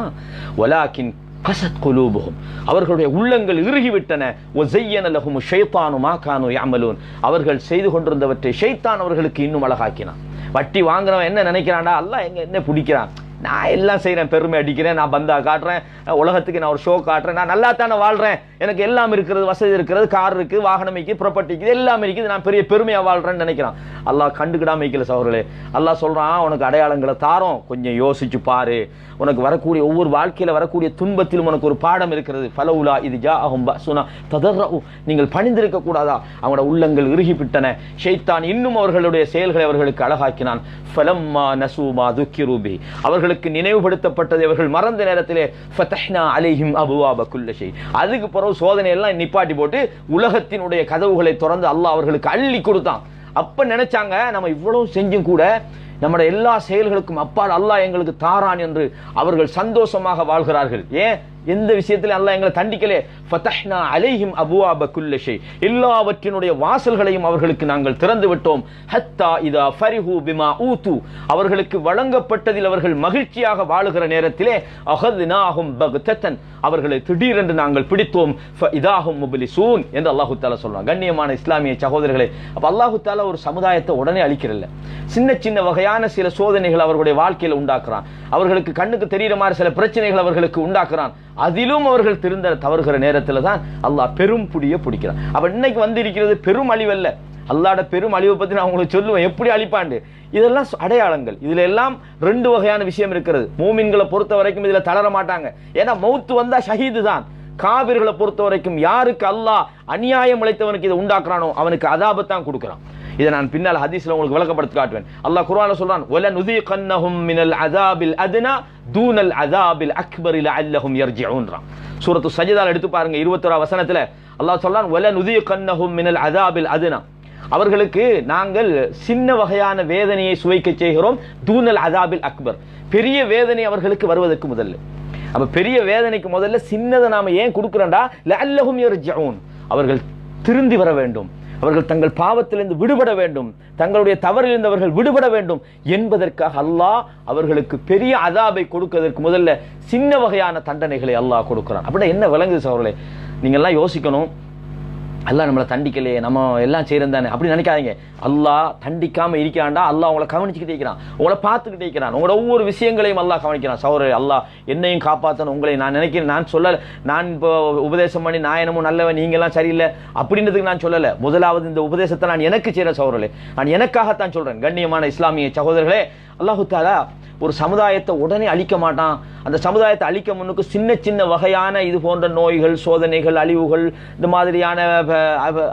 வலாக்கின் கஸத் குலூபுஹும், அவர்களுடைய உள்ளங்கள் இறுகிவிட்டன. வஸய்யன லஹும் ஷைத்தானு மா கானூ யஅமலூன், அவர்கள் செய்து கொண்டிருந்தவற்றை ஷைத்தான் அவர்களுக்கு இன்னும் அழகாக்கினான். வட்டி வாங்குறவன் என்ன நினைக்கிறான்டா, அல்லாஹ் என்ன பிடிக்கிறான், நான் எல்லாம் செய்கிறேன், பெருமை அடிக்கிறேன், நான் பந்தா காட்டுறேன், உலகத்துக்கு நான் ஒரு ஷோ காட்டுறேன், நான் நல்லா தானே வாழ்கிறேன், எனக்கு எல்லாம் இருக்கிறது, வசதி இருக்கிறது, கார் இருக்குது, வாகனம் இருக்குது, ப்ராப்பர்ட்டி இருக்குது, எல்லாம் இருக்குது, நான் பெரிய பெருமையாக வாழ்கிறேன்னு நினைக்கிறான். அல்லாஹ் கண்டுக்கிடாம வைக்கல சகோதரர்களே. அல்லாஹ் சொல்கிறான் உனக்கு அடையாளங்களை தாரோம், கொஞ்சம் யோசிச்சு பாரு, உனக்கு வரக்கூடிய ஒவ்வொரு வாழ்க்கையில் வரக்கூடிய துன்பத்திலும் உனக்கு ஒரு பாடம் இருக்கிறது. ஃபலௌலா இத் ஜாஅஹும் பஅஸுனா ததர்ரஉ, நீங்கள் பணிந்திருக்க கூடாதா? அவங்களோட உள்ளங்கள் இறுகிவிட்டன. ஷைத்தான் இன்னும் அவர்களுடைய செயல்களை அவர்களுக்கு அழகாக்கினான். ஃபலம்மா நஸூ மா துக்கிரு பிஹி, அவர்களுக்கு நினைவுபடுத்தப்பட்டதை அவர்கள் மறந்த நேரத்திலே ஃபதஹ்னா அலைஹிம் அபுவாப குல்ல ஷை, அதுக்கு பிறகு சோதனை எல்லாம் நிப்பாட்டி போட்டு உலகத்தினுடைய கதவுகளை திறந்து அல்லாஹ் அவர்களுக்கு அள்ளி கொடுத்தான். அப்ப நினைச்சாங்க நம்ம இவ்வளவு செஞ்சும் கூட நம்முடைய எல்லா செயல்களுக்கும் அப்பால் அல்லாஹ் எங்களுக்கு தாரான் என்று அவர்கள் சந்தோஷமாக வாழ்கிறார்கள். ஏன் எந்த விஷயத்தில் அல்லாஹ் எங்களை தண்டிக்கலே? ஃபதஹ்னா அலைஹிம் அபுவாப குல்ல ஷை, எல்லாவற்றினுடைய வாசல்களையும் அவர்களுக்கு நாங்கள் திறந்து விட்டோம். ஹத்தா இதா ஃபரிஹு பிமா ஊது, அவர்களுக்கு வழங்கப்பட்டதில் அவர்கள் மகிழ்ச்சியாக வாழுகிற நேரத்திலே அஹத்னாஹும் பக்தத்தன், அவர்களை திடீரென்று நாங்கள் பிடித்தோம். ஃபஇதாஹும் முப்லிசூன் என்று அல்லாஹ் தஆலா சொல்றான். கண்ணியமான இஸ்லாமிய சகோதரர்களே, அப்ப அல்லாஹ் தஆலா ஒரு சமுதாயத்தை உடனே அழிக்கிறல்ல, சின்ன சின்ன வகையான சில சோதனைகள் அவர்களுடைய வாழ்க்கையில் உண்டாக்குறான். அவர்களுக்கு கண்ணுக்கு தெரிகிற மாதிரி சில பிரச்சனைகள் அவர்களுக்கு உண்டாக்குறான். அதிலும் அவர்கள் திருந்த தவறுகிற நேரத்தில் தான் அல்லாஹ் பெரும் புடிய பிடிக்கிறான். அப்ப இன்னைக்கு வந்து இருக்கிறது பெரும் அழிவல்ல, அல்லாஹ்வோட பெரும் அழிவை பத்தி நான் உங்களுக்கு சொல்லுவேன் எப்படி அழிப்பாண்டு. இதெல்லாம் அடையாளங்கள். இதுல எல்லாம் 2 வகையான விஷயம் இருக்கிறது. மூமின்களை பொறுத்த வரைக்கும் இதுல தளர மாட்டாங்க. ஏன்னா மௌத்து வந்தா ஷஹீது தான். காபிர்களை பொறுத்த வரைக்கும் யாருக்கு அல்லாஹ் அநியாயம் இழைத்தவனுக்கு இதை உண்டாக்குறானோ அவனுக்கு அதாபத்தான் கொடுக்குறான். இதை நான் பின்னால் ஹதீஸ்ல உங்களுக்கு விளக்கப்படுத்தி காட்டுவேன். அல்லாஹ் குர்ஆன்ல சொல்றான் வலனுதீகன்னஹும் மினல் அஸாபில் அத்னா தூனல் அஸாபில் அக்பர் லஅல்லஹும் யர்ஜிஊன். சூரத்து சஜ்தால எடுத்து பாருங்க 21 வசனத்துல அல்லாஹ் சொல்றான் வலனுதீகன்னஹும் மினல் அஸாபில் அத்னா, அவர்களுக்கு நாங்கள் சின்ன வகையான வேதனையை சுவைக்க செய்கிறோம். தூனல் அஸாபில் அக்பர், பெரிய வேதனை அவர்களுக்கு வருவதற்கு முதல்ல. அப்ப பெரிய வேதனைக்கு முதல்ல சின்னதை நாம ஏன் கொடுக்கிறோம்டா? லஅல்லஹும் யர்ஜிஊன், அவர்கள் திருந்தி வர வேண்டும், அவர்கள் தங்கள் பாவத்திலிருந்து விடுபட வேண்டும், தங்களுடைய தவறிலிருந்து அவர்கள் விடுபட வேண்டும் என்பதற்காக அல்லாஹ் அவர்களுக்கு பெரிய அதாபை கொடுக்கிறதற்கு முதல்ல சின்ன வகையான தண்டனைகளை அல்லாஹ் கொடுக்கிறான். அப்படின்னா என்ன விளங்குது சகோதரர்களே? நீங்க எல்லாம் யோசிக்கணும். அல்லாஹ் நம்மளை தண்டிக்கலையே, நம்ம எல்லாம் செய்யறது தானே அப்படி நினைக்காதீங்க. அல்லாஹ் தண்டிக்காம இருக்கிறான்டா, அல்லாஹ் உங்களை கவனிச்சுக்கிட்டே இருக்கிறான், உங்களை பார்த்துக்கிட்டே இருக்கிறான், உங்களோட ஒவ்வொரு விஷயங்களையும் அல்லாஹ் கவனிக்கிறான். சகோதரர், அல்லாஹ் என்னையும் காப்பாற்றணும், உங்களை நான் நினைக்கிறேன், நான் சொல்லலை, நான் இப்போ உபதேசம் பண்ணி நான் என்னமோ நல்லவன் நீங்கெல்லாம் சரியில்லை அப்படின்றதுக்கு நான் சொல்லலை. முதலாவது இந்த உபதேசத்தை நான் எனக்கு செய்கிற சகோதரர்களே, நான் எனக்காகத்தான் சொல்றேன். கண்ணியமான இஸ்லாமிய சகோதரர்களே, அல்லாஹு தஆலா ஒரு சமுதாயத்தை உடனே அழிக்க மாட்டான். அந்த சமுதாயத்தை அழிக்க முன்னுக்கு சின்ன சின்ன வகையான இது போன்ற நோய்கள், சோதனைகள், அழிவுகள், இந்த மாதிரியான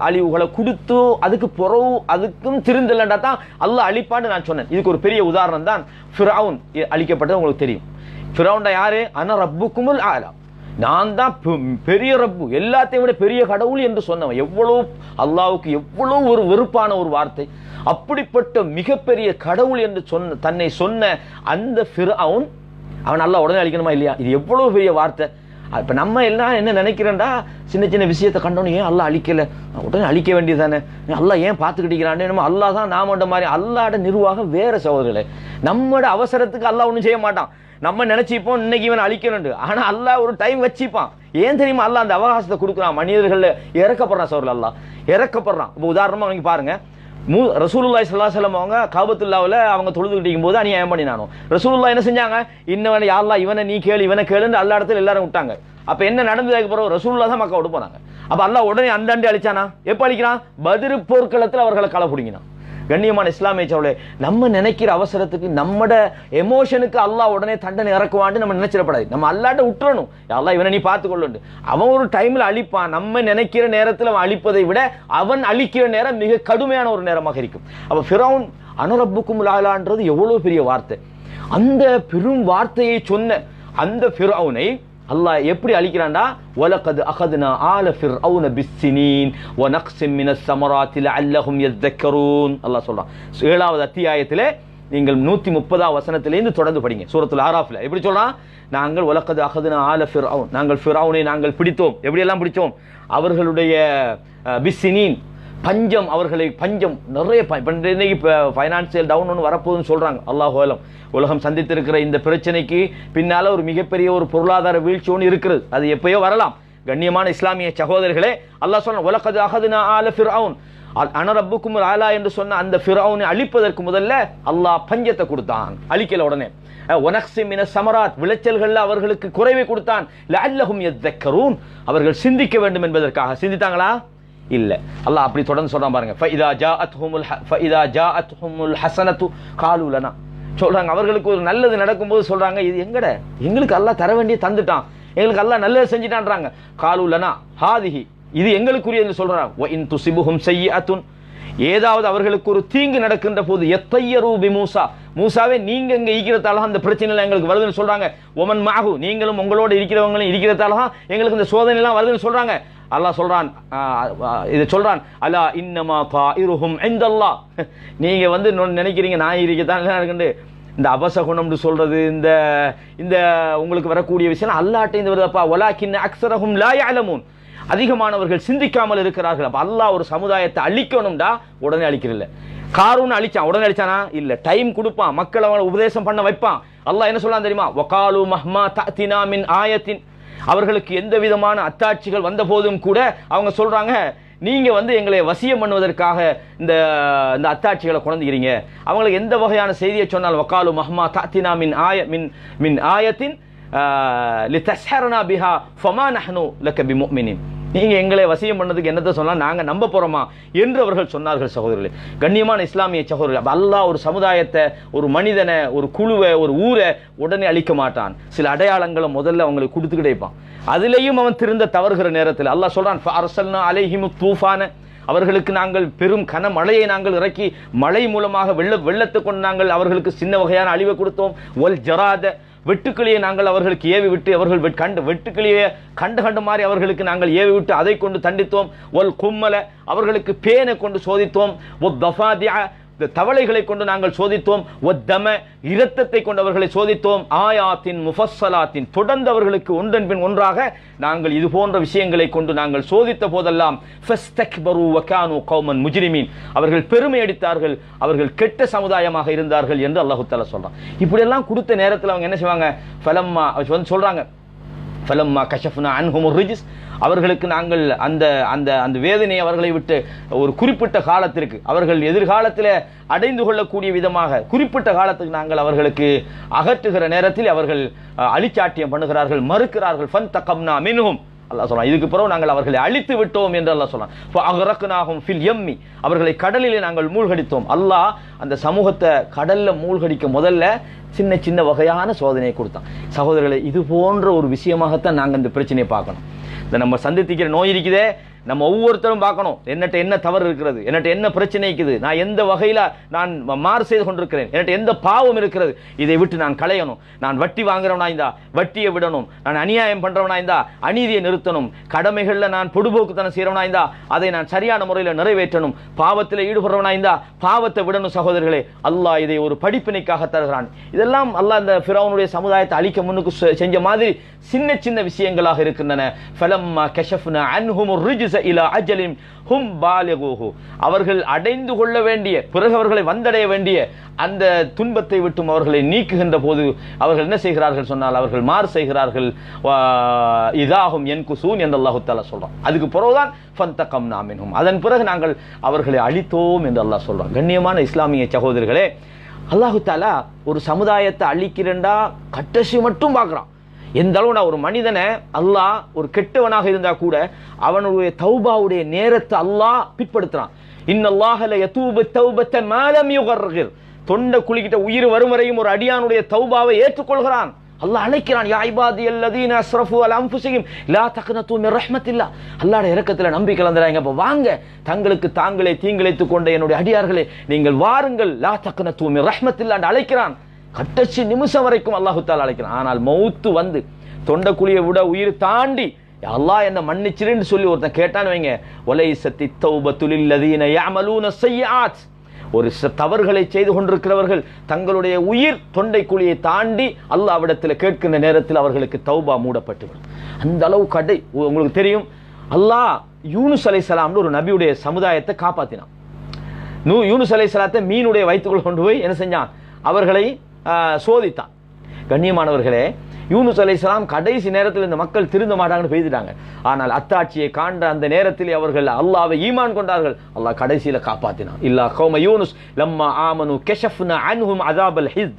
அழிவுகளை கொடுத்து அதுக்கு புறவு அதுக்கும் திருந்தலண்டா தான் அல்லாஹ் அழிப்பான்னு நான் சொன்னேன். இதுக்கு ஒரு பெரிய உதாரணம் தான் ஃபிரௌன் அழிக்கப்பட்டது. உங்களுக்கு தெரியும் ஃபிரௌன் யாரு? அன ரப்புக்குமுல் ஆலா, நான் தான் பெரிய ரப்பு, எல்லாத்தையும் விட பெரிய கடவுள் என்று சொன்னவன். எவ்வளவு அல்லாஹ்வுக்கு எவ்வளவு ஒரு வெறுப்பான ஒரு வார்த்தை. அப்படிப்பட்ட மிகப்பெரிய கடவுள் என்று தன்னை சொன்ன அந்த ஃபிரௌன், அவன் அல்லாஹ் உடனே அழிக்கணுமா இல்லையா? இது எவ்வளவு பெரிய வார்த்தை. இப்ப நம்ம எல்லாம் என்ன நினைக்கிறேன்டா, சின்ன சின்ன விஷயத்தை கண்டோன்னு ஏன் அல்லாஹ் அழிக்கல, உடனே அழிக்க வேண்டியதானே, அல்லாஹ் ஏன் பார்த்துக்கிட்டிருக்கிறான்னு. நம்ம அல்லாஹ் தான் நாம மாதிரி. அல்லாஹ்ட நிர்வாகம் வேற சகோதரர்களே. நம்மளோட அவசரத்துக்கு அல்லாஹ் ஒன்றும் செய்ய மாட்டான். நம்ம நினைச்சிப்போம் இன்னைக்கு இவன் அழிக்கணும், ஆனா அல்லாஹ் ஒரு டைம் வச்சுப்பான். ஏன் தெரியுமா? அல்லாஹ் அந்த அவகாசத்தை கொடுக்குறான். மனிதர்கள் இறக்கப்படுறான் சகோதரர், அல்லாஹ் இறக்கப்படுறான். இப்போ உதாரணமா நீங்க பாருங்க, ரசூலுல்லாஹி ஸல்லல்லாஹு அலைஹி வஸல்லம் அவங்க காபத்துல்லாஹ்ல அவங்க தொழுதுகிட்டு இருக்கும்போது அநியாயம் பண்ணினானோ, ரசூலுல்லாஹ் என்ன செஞ்சாங்க? இன்னவன யா அல்லாஹ் இவனை நீ கேளு, இவனை கேளுன்னு அல்லாஹ் இடத்துல எல்லாரும் விட்டாங்க. அப்ப என்ன நடந்ததுக்கு பிறகு ரசூலுல்லாஹ் தான் மக்கா விட்டு போனாங்க. அப்ப அல்லாஹ் உடனே அந்த அண்டி அழிச்சானா? எப்ப அழிக்கிறான்? பத்ர் போர்க்களத்தில் அவர்களை களை பிடிங்கினான். கண்ணியமான இஸ்லாமிய சகோதரர்களே, நம்ம நினைக்கிற அவசரத்துக்கு நம்மட எமோஷனுக்கு அல்லாஹ் உடனே தண்டனை இறக்குவான்னு நம்ம நினைச்சிடப்படாது. நம்ம அல்லாட்ட விட்டுறணும், அல்லாஹ் இவனை நீ பார்த்துக்கொள்ளு. அவன் ஒரு டைம்ல அழிப்பான். நம்ம நினைக்கிற நேரத்தில் அவன் அழிப்பதை விட அவன் அழிக்கிற நேரம் மிக கடுமையான ஒரு நேரமாக இருக்கும். அப்ப ஃபிரௌன் அனரப்புக்கும் லாலான்றது எவ்வளவு பெரிய வார்த்தை. அந்த பெரும் வார்த்தையை சொன்ன அந்த ஃபிரௌனை அல்லாஹ் எப்படி அழிக்கிறான்டா, வலகத் அகதுனா ஆல ஃபிர்அவுன பிஸ்ஸினீன் வ நக்ஸிம் மினஸ் ஸமராத்தி லஅல்லஹும் யذكرون. அல்லாஹ் சொல்றான் 7வது அத்தியாயத்திலே நீங்கள் 130வது வசனத்திலிருந்து தொடர்ந்து படிங்க. சூரத்துல் ஆராஃப்ல எப்படி சொல்றான், நாங்கள் வலகத் அகதுனா ஆல ஃபிர்அவுன், நாங்கள் ஃபிர்அவுனை நாங்கள் பிடித்தோம். எப்படி எல்லாம் பிடித்தோம், அவர்களுடைய பிஸ்ஸினீன் பஞ்சம், அவர்களை பஞ்சம் நிறைய இன்னைக்கு ஃபைனான்சியல் டவுன் ஒன்று வரப்போகுதுன்னு சொல்றாங்க. அல்லாஹ் அலம். உலகம் சந்தித்திருக்கிற இந்த பிரச்சனைக்கு பின்னால ஒரு மிகப்பெரிய ஒரு பொருளாதார வீழ்ச்சி ஒன்று இருக்கிறது. அது எப்பயோ வரலாம். கண்ணியமான இஸ்லாமிய சகோதரர்களே, அல்லாஹ் சொல்றான் வலகத் அகதுனா ஆல ஃபிர்அவுன், அன ரப்புக்கும் ஆலா என்று சொன்ன அந்த ஃபிர்அவுனை அழிப்பதற்கு முதல்ல அல்லாஹ் பஞ்சத்தை கொடுத்தான், அழிக்கல உடனே. வனக்ஸிம் மினஸ் ஸமராத், விளைச்சல்கள் அவர்களுக்கு குறைவை கொடுத்தான். லஅல்லஹும் யذكرون, அவர்கள் சிந்திக்க வேண்டும் என்பதற்காக. சிந்தித்தாங்களா? இல்ல. அல்லாஹ் அப்படி தொடர்ந்து சொல்றான் பாருங்க. ஃபஇதா ஜாஅத்ஹுமுல் ஹஸனத்து காலு லனா, சொல்றாங்க அவர்களுக்கு ஒரு நல்லது நடக்கும்போது சொல்றாங்க, இது எங்களுக்கு அல்லாஹ் தர வேண்டிய தந்துட்டான், எங்களுக்கு அல்லாஹ் நல்லது செஞ்சிட்டான்றாங்க. காலு லனா ஹாதிஹி, இது எங்களுக்குரியது சொல்றாங்க. வ இன் துஸிபுஹும் ஸய்யிஅத்துன், ஏதாவது அவர்களுக்கு ஒரு தீங்கு நடக்கின்ற போது யத்தய்யரு பிமூசா, மூசாவே நீங்க இங்க இருக்கிறதால அந்த பிரச்சனை எங்களுக்கு வருதுன்னு சொல்றாங்க. ஒமன் மாஹு, நீங்களும் உங்களோட இருக்கிறவங்களும் இருக்கிறதால எங்களுக்கு இந்த சோதனை எல்லாம் வருதுன்னு சொல்றாங்க. அல்லாஹ் சொல்றான், இது சொல்றான், அலா இன்னமா தாயிருஹும் இன்தல்லாஹ், நீங்க வந்து நினைக்கிறீங்க நான் இருக்கதான் இருக்குன்னு. இந்த அபசகுணம்னு சொல்றது, இந்த உங்களுக்கு வரக்கூடிய விஷயம் அல்லாஹ்ட்ட இந்த வருதப்பா. வலாக்கின் அக்ஸரஹும் லா யஅலமூன், அதிகமானவர்கள் சிந்திக்காமல் இருக்கிறார்கள். அப்ப அல்லாஹ் ஒரு சமுதாயத்தை அழிக்கணும்டா உடனே அழிக்கிறதில்ல. காரூன் அழிச்சான், உடனே அழிச்சானா? இல்ல, டைம் கொடுப்பான், மக்கள் அவனை உபதேசம் பண்ண வைப்பான். அல்லாஹ் என்ன சொல்றான் தெரியுமா, வகாலு மஹ்மா தஅதினா மின் ஆயத்தின், அவர்களுக்கு எந்த விதமான அத்தாட்சிகள் வந்த போதும் கூட அவங்க சொல்றாங்க, நீங்க வந்து எங்களை வசியம் பண்ணுவதற்காக இந்த அத்தாட்சிகளை கொண்டிருக்கிறீங்க. அவங்களுக்கு எந்த வகையான செய்தியை சொன்னால் வகாலு மஹ்மா தஅதினா மின் ஆயத்தின் லிதஸ்ஹரனா பிஹா ஃபமா நஹ்னு லக பிமுஃமினின், நீங்க எங்களை வசியம் பண்ணதுக்கு என்னத்தை சொன்னால் நாங்க நம்ப போறோமா என்று அவர்கள் சொன்னார்கள். சகோதரர்களே, கண்ணியமான இஸ்லாமிய சகோதரர்கள், அல்லாஹ் ஒரு சமுதாயத்தை, ஒரு மனிதனை, ஒரு குழுவை, ஒரு ஊரை உடனே அழிக்க மாட்டான். சில அடையாளங்களை முதல்ல அவங்களுக்கு கொடுத்துக்கிட்டே இருப்பான். அதிலேயும் அவன் திருந்த தவறுகிற நேரத்தில் அல்லாஹ் சொல்றான், ஃபஅர்சல்னா அலைஹிமு தூஃபான, அவர்களுக்கு நாங்கள் பெரும் கனமழையை நாங்கள் இறக்கி மழை மூலமாக வெள்ளத்தை கொண்டு நாங்கள் அவர்களுக்கு சின்ன வகையான அழிவை கொடுத்தோம். ஒல் ஜராத, வெட்டுக்கிளியை நாங்கள் அவர்களுக்கு ஏவி விட்டு அவர்கள் வெட்டுக்கிளியை கண்டு மாதிரி அவர்களுக்கு நாங்கள் ஏவி விட்டு அதை கொண்டு தண்டித்தோம். ஒல் கும்மல, அவர்களுக்கு பேனை கொண்டு சோதித்தோம். ஒத் தஃபாதிஅ, தவளைகளை கொண்டு நாங்கள் சோதித்தோம். ஒத்தம, இரத்தத்தை கொண்டு அவர்களை சோதித்தோம். ஆயாத்தின் முஃபஸ்ஸலாத்தின், தொடர்ந்து அவர்களுக்கு ஒன்றன் பின் ஒன்றாக நாங்கள் இது போன்ற விஷயங்களை கொண்டு நாங்கள் சோதித்த போதெல்லாம் ஃபஸ்தக்பரு வகானு கௌமன் முஜ்ரிமீன், அவர்கள் பெருமை அடித்தார்கள், அவர்கள் கெட்ட சமுதாயமாக இருந்தார்கள் என்று அல்லாஹ் தஆலா சொல்றான். இப்படி எல்லாம் கொடுத்த நேரத்தில் அவங்க என்ன செய்வாங்க, ஃபலம்மா வந்து சொல்றாங்க, ஃபலம்மா கஷஃப்னா அன்ஹுமுர் ரிஜ்ஸ், அவர்களுக்கு நாங்கள் அந்த அந்த அந்த வேதனை அவர்களை விட்டு ஒரு குறிப்பிட்ட காலத்திற்கு, அவர்கள் எதிர்காலத்தில் அடைந்து கொள்ளக்கூடிய விதமாக குறிப்பிட்ட காலத்துக்கு நாங்கள் அவர்களுக்கு அகற்றுகிற நேரத்தில் அவர்கள் அழிச்சாட்டியம் பண்ணுகிறார்கள், மறுக்கிறார்கள். ஃபன்தகம்னா மின்ஹும், அல்லாஹ் சொல்றான், இதுக்கு பிறகு நாங்கள் அவர்களை அழித்து விட்டோம் என்று அல்லாஹ் சொல்றான். ஃபஅக்ரக்னாஹும் ஃபில் யம்மி, அவர்களை கடலிலே நாங்கள் மூழ்கடித்தோம். அல்லாஹ் அந்த சமூகத்தை கடல்ல மூழ்கடிக்க முதல்ல சின்ன சின்ன வகையான சோதனையை கொடுத்தான். சகோதரர்களை, இது போன்ற ஒரு விஷயமாகத்தான் நாங்கள் இந்த பிரச்சனையை பார்க்கணும். இந்த நம்ம சந்தித்திக்கிற நோய் இருக்குதே, நம்ம ஒவ்வொருத்தரும் பார்க்கணும், என்னட்ட என்ன தவறு இருக்கிறது, என்னட்ட என்ன பிரச்சனை இருக்குது, நான் எந்த வகையில நான் மாறு செய்து கொண்டிருக்கிறேன், என்னட்ட எந்த பாவம் இருக்கிறது, இதை விட்டு நான் களையணும். நான் வட்டி வாங்குறவனா இருந்தா வட்டியை விடணும், நான் அநியாயம் பண்றவனா இருந்தா அநீதியை நிறுத்தணும், கடமைகள்ல நான் பொடுபோக்குத்தனம் செய்யறவனா இருந்தா அதை நான் சரியான முறையில் நிறைவேற்றணும், பாவத்தில் ஈடுபடுறவனா இருந்தா பாவத்தை விடணும். சகோதரர்களே, அல்லாஹ் இதை ஒரு படிப்பினைக்காக தருகிறான். இதெல்லாம் அல்லாஹ் இந்த ஃபிரௌனுடைய சமுதாயத்தை அழிக்க முன்னுக்கு செஞ்ச மாதிரி சின்ன சின்ன விஷயங்களாக இருக்கின்றன. ஃபலம்மா கஷஃப்னா அன்ஹுமுர் ரிஜ்ஸ இலா அஜலின் ஹும் பாலிகுஹு, அவர்கள் அடைந்து கொள்ள வேண்டிய, பிறகு அவர்களை வந்தடைய வேண்டிய அந்த துன்பத்தை விட்டும் அவர்களை நீக்குகின்ற போது அவர்கள் என்ன செய்கிறார்கள் சொன்னால் அவர்கள் மாறு செய்கிறார்கள். இதாகும் என்குசூன் என்று அல்லாஹ் தஆலா சொல்றான். அதுக்கு பிறகுதான் ஃபன்தகம்னா மின்ஹும், அதன் பிறகு நாங்கள் அவர்களை அழித்தோம் என்று அல்லாஹ் சொல்றான். கண்ணியமான இஸ்லாமிய சகோதரர்களே, அல்லாஹ் தஆலா ஒரு சமுதாயத்தை அழிக்கிறண்டா கட்டசி மட்டும் பார்க்குறான். எந்த அளவு ஒரு மனிதனை அல்லாஹ் ஒரு கெட்டவனாக இருந்தா கூட அவனுடைய தௌபாவுடைய நேரத்தை அல்லாஹ் பிற்படுத்துறான். இன்னல்லாஹ ல யதூபு தௌபத மா லம் யுகர்கிர். தொண்டை குளிக்கிட்ட உயிர் வரும் வரையும் ஒரு அடியானுடைய தௌபாவை ஏற்றுக்கொள்கிறான். அல்லாஹ் அழைக்கிறான், யா இபாதியல்லதீன அஸ்ரஃபு அலா அன்ஃபுஸிஹிம் லா தக்னது மின் ரஹ்மத்தில்லாஹ். அல்லாஹ்வுடைய இரக்கத்துல நம்பிக்கை இழந்துறாங்க. அப்ப வாங்க, தங்களுக்கு தாங்களே தீங்கிழைத்துக் கொண்ட என்னுடைய அடியார்களே, நீங்கள் வாருங்கள், லா தக்னது மின் ரஹ்மத்தில்லாஹ் என்று அழைக்கிறான். கடைசி நிமிஷம் வரைக்கும் அல்லாஹ் தஆலா அழைக்கிறான். ஆனால் மௌத்து வந்து தொண்டக்குழியை விட உயிர் தாண்டி அல்லாஹ் என்ன மன்னிச்சிருன்னு சொல்லி ஒருத்தன் கேட்டான்னு வைங்க, வலைஸத்தி தௌபத்து லில்லதீன யஅமலூன ஸய்யிஆத். ஒரு தவறுகளை செய்து கொண்டிருக்கிறவர்கள் தங்களுடைய உயிர் தொண்டை குழியை தாண்டி அல்லாஹ்விடத்தில் கேட்கின்ற நேரத்தில் அவர்களுக்கு தௌபா மூடப்பட்டுவிடும். அந்த அளவு கடை. உங்களுக்கு தெரியும், அல்லாஹ் யூனுஸ் அலைஹிஸ்ஸலாம்னு ஒரு நபியுடைய சமுதாயத்தை காப்பாத்தினான். யூனுஸ் அலைஹிஸ்ஸலாத்தை மீனுடைய வயிற்றுக்குள் கொண்டு போய் என்ன செஞ்சான்? அவர்களை சோதித்தான். கண்ணியமானவர்களே, யூனுஸ் அலைஹிஸ்ஸலாம் கடைசி நேரத்தில் இந்த மக்கள் திருந்த மாட்டாங்கன்னு பேசிட்டாங்க. ஆனால் அத்தாட்சியை காண்ட அந்த நேரத்தில் அவர்கள் அல்லாஹ்வை ஈமான் கொண்டார்கள். அல்லாஹ் கடைசியில காப்பாத்தினான். இல்லா கௌம யூனுஸ் லம்மா ஆமனு கஷஃப்னா அன்ஹும் அஸாபல் ஹிஸ்.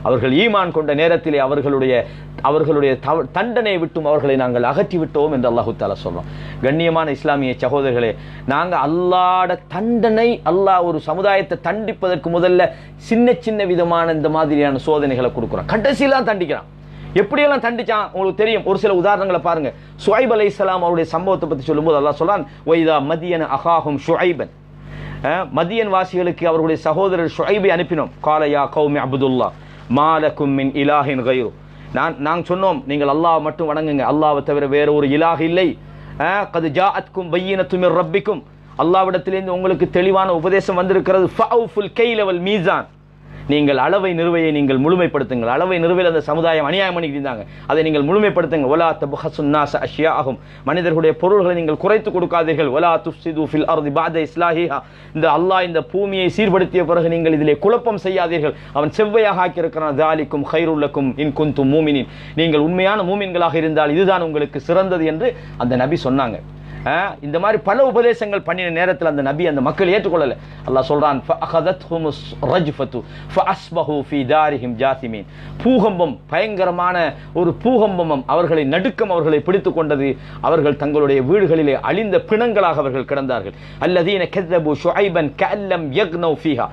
அவர்கள் ஈமான் கொண்ட நேரத்திலே அவர்களுடைய தண்டனை விட்டும் அவர்களை நாங்கள் அகற்றி விட்டோம் என்று அல்லாஹ் தஆலா சொல்றோம். கண்ணியமான இஸ்லாமிய சகோதரர்களே, நாங்க அல்லாஹ்வுடைய தண்டனை, அல்லாஹ் ஒரு சமுதாயத்தை தண்டிப்பதற்கு முதல்ல சின்ன சின்ன விதமான இந்த மாதிரியான சோதனைகளை கொடுக்குறான். கடைசியில தண்டிக்கிறான். எப்படியெல்லாம் தண்டிச்சான் உங்களுக்கு தெரியும். ஒரு சில உதாரணங்களை பாருங்க. ஷுஐப் அலைஹிஸ்ஸலாம் அவருடைய சம்பவத்தை பற்றி சொல்லும்போது அல்லாஹ் சொல்றான், வைதா மதியன அகாஹும் ஷுஐபன். மதியன் வாசிகளுக்கு அவர்களுடைய சகோதரர் ஷுஐபை அனுப்பினோம். கால யா கௌமி அப்துல்லாஹ் மாலக்கும் மின் இலாஹின் கைரு. நாங்கள் சொன்னோம், நீங்கள் அல்லாஹ் மட்டும் வணங்குங்க, அல்லாஹ்வை தவிர வேற ஒரு இலாஹ் இல்லை. கது ஜாஅத்கும் பையினத்தும் மிர் ரப்பிக்கும். அல்லாஹ்விடத்திலிருந்து உங்களுக்கு தெளிவான உபதேசம் வந்திருக்கிறது. ஃபஅஃபுல் கைல வல் மீசான். நீங்கள் அளவை நிறுவையை நீங்கள் முழுமைப்படுத்துங்கள். அளவை நிறுவையில் அந்த சமுதாயம் அநியாயம் பண்ணிக்கிட்டு இருந்தாங்க, அதை நீங்கள் முழுமைப்படுத்துங்க. வலா தப்ஹசுன் நாஸ அஷ்யாஅஹும். மனிதர்களுடைய பொருள்களை நீங்கள் குறைத்து கொடுக்காதீர்கள். வலா துஃப்ஸிது ஃபில் அர்தி பஅத இஸ்லாஹிஹா. இந்த அல்லாஹ் இந்த பூமியை சீர்படுத்திய பிறகு நீங்கள் இதிலே குழப்பம் செய்யாதீர்கள். அவன் செவ்வையாக ஆக்கியிருக்கிறான். தாலிக்கும் கைருல் லக்கும் இன் குன்தும் மூமினின். நீங்கள் உண்மையான மூமின்களாக இருந்தால் இதுதான் உங்களுக்கு சிறந்தது என்று அந்த நபி சொன்னாங்க. இந்த மாதிரி பல உபதேசங்கள் பண்ணின நேரத்தில் அந்த நபி அந்த மக்கள் ஏற்றுக்கொள்ளல. அல்லாஹ் சொல்றான், ஃபஅகதத்ஹுமுஸ் ரஜ்ஃபத்து ஃபஅஸ்பஹு ஃபீ தாரிஹிம் ஜாசிமீன். பூகம்பம், பயங்கரமான ஒரு பூகம்பம் அவர்களை நடுக்கம் அவர்களை பிடித்துக் கொண்டது. அவர்கள் தங்களுடைய வீடுகளிலே அழிந்த பிணங்களாக அவர்கள் கிடந்தார்கள். அல்லதீன கஸபு ஷுஐபன் கஅல்லம் யக்னௌ ஃபீஹா.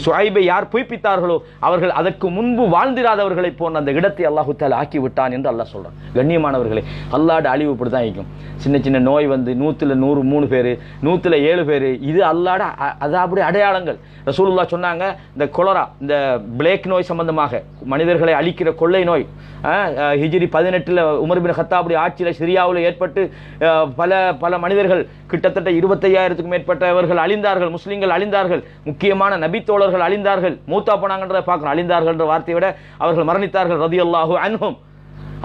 ஷுஐபை யார் பொய்ப்பித்தார்களோ அவர்கள் அதற்கு முன்பு வாழ்ந்திராதவர்களை போன்ற அந்த இடத்தை அல்லாஹ் தஆலா ஆக்கி விட்டான் என்று அல்லாஹ் சொல்றான். கண்ணியமானவர்களே, அல்லாஹ்வுடைய அழிவு இப்படி தான் இருக்கும். சின்ன சின்ன நோய் வந்து 100 பேர் 107 பேர், இது அல்லாஹ்வுடைய அதாவது அடையாளங்கள். ரசூலுல்லாஹ் சொன்னாங்க, இந்த கொலரா, இந்த பிளேக் நோய் சம்பந்தமாக மனிதர்களை அழிக்கிற கொள்ளை நோய் ஹிஜ்ரி 18 உமர் பின் கத்தாபுடைய ஆட்சியில் சிரியாவில் ஏற்பட்டு பல மனிதர்கள் கிட்டத்தட்ட 25,000க்கும் மேற்பட்டவர்கள் அழிந்தார்கள். முஸ்லிம்கள் அழிந்தார்கள். முக்கியமான நபித்தோழர்கள் அழிந்தார்கள். மூத்தா போனாங்கன்றதை பார்க்கணும். அழிந்தார்கள் என்ற வார்த்தையை விட அவர்கள் மரணித்தார்கள். ரதியல்லாஹு அன்ஹும்.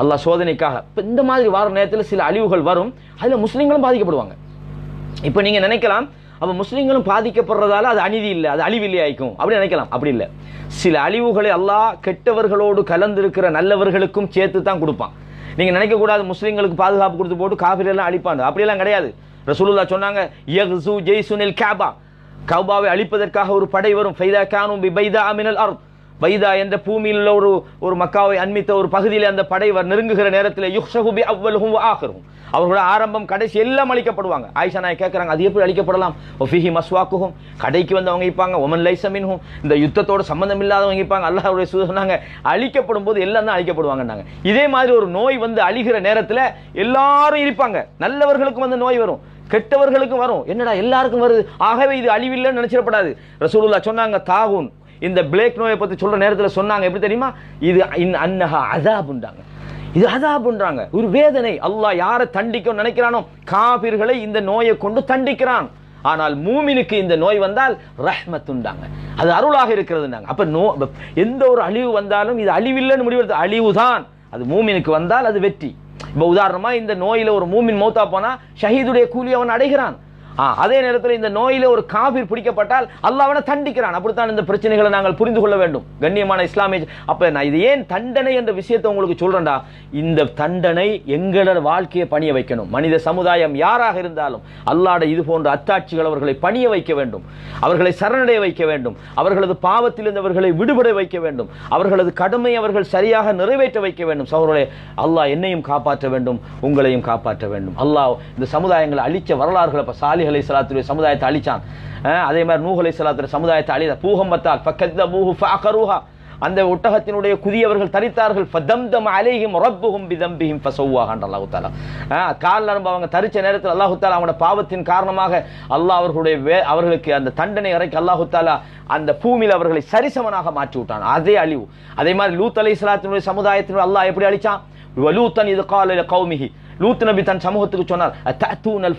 அல்லாஹ் சோதனைக்காக இந்த மாதிரி வார நேரத்தில் சில அழிவுகள் வரும். அதில் முஸ்லிம்களும் பாதிக்கப்படுவாங்க. இப்போ நீங்க நினைக்கலாம், அப்போ முஸ்லிம்களும் பாதிக்கப்படுறதால அது அநீதி இல்லை, அது அழிவில்லை ஆயிக்கும் அப்படி நினைக்கலாம். அப்படி இல்லை. சில அழிவுகளை அல்லாஹ் கெட்டவர்களோடு கலந்திருக்கிற நல்லவர்களுக்கும் சேர்த்து தான் கொடுப்பான். நீங்க நினைக்க கூடாது முஸ்லிம்களுக்கு பாதுகாப்பு கொடுத்து போட்டு காஃபிரெல்லாம் அழிப்பாங்க, அப்படியெல்லாம் கிடையாது. ரசூலுல்லாஹ் சொன்னாங்க, யக்ஸு ஜெய்சுனில் கஅபா. கஅபாவை அழிப்பதற்காக ஒரு படை வரும். ஃபைதா கானு பிபைதா மினல் அர்த். பைதா என்ற பூமியில் உள்ள ஒரு மக்காவை அண்மித்த ஒரு பகுதியில் அந்த படை நெருங்குகிற நேரத்தில் யுஹ்ஷஹு பி அவ்வலுஹும் வ ஆகிருஹும். அவர்களோட ஆரம்பம் கடைசி எல்லாம் அழிக்கப்படுவாங்க. ஆயிஷா நாய் கேட்கறாங்க, அது எப்படி அழிக்கப்படலாம்? ஒஃபிஹி மஸ்வாக்குஹும். கடைக்கு வந்தவங்க இப்பாங்க. ஒமன் லைஸ மின்ஹும். இந்த யுத்தத்தோட சம்பந்தம் இல்லாதவங்க இப்பாங்க. அல்லாஹ்வுடைய தூதர் சொன்னாங்க, அழிக்கப்படும் போது எல்லாம் தான் அழிக்கப்படுவாங்கன்னாங்க. இதே மாதிரி ஒரு நோய் வந்து அழிகிற நேரத்தில் எல்லாரும் இருப்பாங்க. நல்லவர்களுக்கும் வந்து நோய் வரும், கெட்டவர்களுக்கும் வரும். என்னடா எல்லாருக்கும் வருது, ஆகவே இது அழிவில்லைன்னு நினைச்சிடப்படாது. ரசூலுல்லாஹ் சொன்னாங்க, தாகூன், இந்த பிளேக் நோயை பற்றி சொல்ற நேரத்தில் சொன்னாங்க, எப்படி தெரியுமா? இது அன்னஹா அஸாபுன்றாங்க. இது அஸாபுன்றாங்க, ஒரு வேதனை. அல்லாஹ் யாரை தண்டிக்க நினைக்கிறானோ காபிர்களை இந்த நோயை கொண்டு தண்டிக்கிறான். ஆனால் மூமினுக்கு இந்த நோய் வந்தால் ரஹ்மத்துண்டாங்க, அது அருளாக இருக்கிறதுனாங்க. அப்ப எந்த ஒரு அழிவு வந்தாலும் இது அழிவில்லைன்னு முடிவெடுத்து, அழிவுதான். அது மூமினுக்கு வந்தால் அது வெற்றி. இப்ப உதாரணமா இந்த நோயில ஒரு மூமின் மௌத்தா போனா ஷஹீதுடைய கூலி அவன் அடைகிறான். அதே நேரத்தில் இந்த நோயில ஒரு காபிர் பிடிக்கப்பட்டால் அல்லாஹ் அவனை தண்டிக்கிறான். அப்படித்தான் இந்த பிரச்சனைகளை நாங்கள் புரிந்து கொள்ள வேண்டும். கண்ணியமான இஸ்லாமிய, அப்ப நான் இது ஏன் தண்டனை என்ற விஷயத்தை உங்களுக்கு சொல்றேன்டா, இந்த தண்டனை எங்களோட வாழ்க்கையை பணிய வைக்கணும். மனித சமுதாயம் யாராக இருந்தாலும் அல்லாஹ்வுடைய இது போன்ற அத்தாட்சிகள் அவர்களை பணிய வைக்க வேண்டும், அவர்களை சரணடைய வைக்க வேண்டும், அவர்களது பாவத்திலிருந்து அவர்களை விடுபட வைக்க வேண்டும், அவர்களது கடமை அவர்கள் சரியாக நிறைவேற்ற வைக்க வேண்டும். சகோதரர்களே, அல்லாஹ் என்னையும் காப்பாற்ற வேண்டும், உங்களையும் காப்பாற்ற வேண்டும். அல்லாஹ் இந்த சமுதாயங்களை அழிச்ச வரலாறுகளை சாலிஹ் அலைஹிஸ்ஸலாத்துடைய சமுதாயத்தை அழிச்சான். அதே மாதிரி நூஹ் அலைஹிஸ்ஸலாத்துடைய சமுதாயத்தை அழித பூகம்பத்தால் ஃபக்கத்தபூஹு ஃபஅகரூஹா, அந்த ஒட்டகத்தினுடைய குதியவர்கள் தரித்தார்கள். ஃபதம்தம அலைஹிம் ரப்புஹும் பிதம்பிஹிம் ஃபஸவ்வாஹா அல்லாஹ் தஆலா. கால் நரம்பு அவங்க தரிச்ச நேரத்தில் அல்லாஹ் தஆலா அவங்களோட பாவத்தின் காரணமாக அல்லாஹ் அவர்களுக்கு அந்த தண்டனை இறக்கி அல்லாஹ் தஆலா அந்த பூமியில் அவர்களை சரிசமனாக மாற்றி விட்டான். அதே அழிவு. அதே மாதிரி லூத் அலைஹிஸ்ஸலாத்தினுடைய சமுதாயத்தினுடைய அல்லாஹ் எப்படி அழிச்சான்? வலூத்தன் இது கால கௌமிஹி, லூத் நபி தன் சமூகத்துக்கு சொன்னார், அத்தூனல்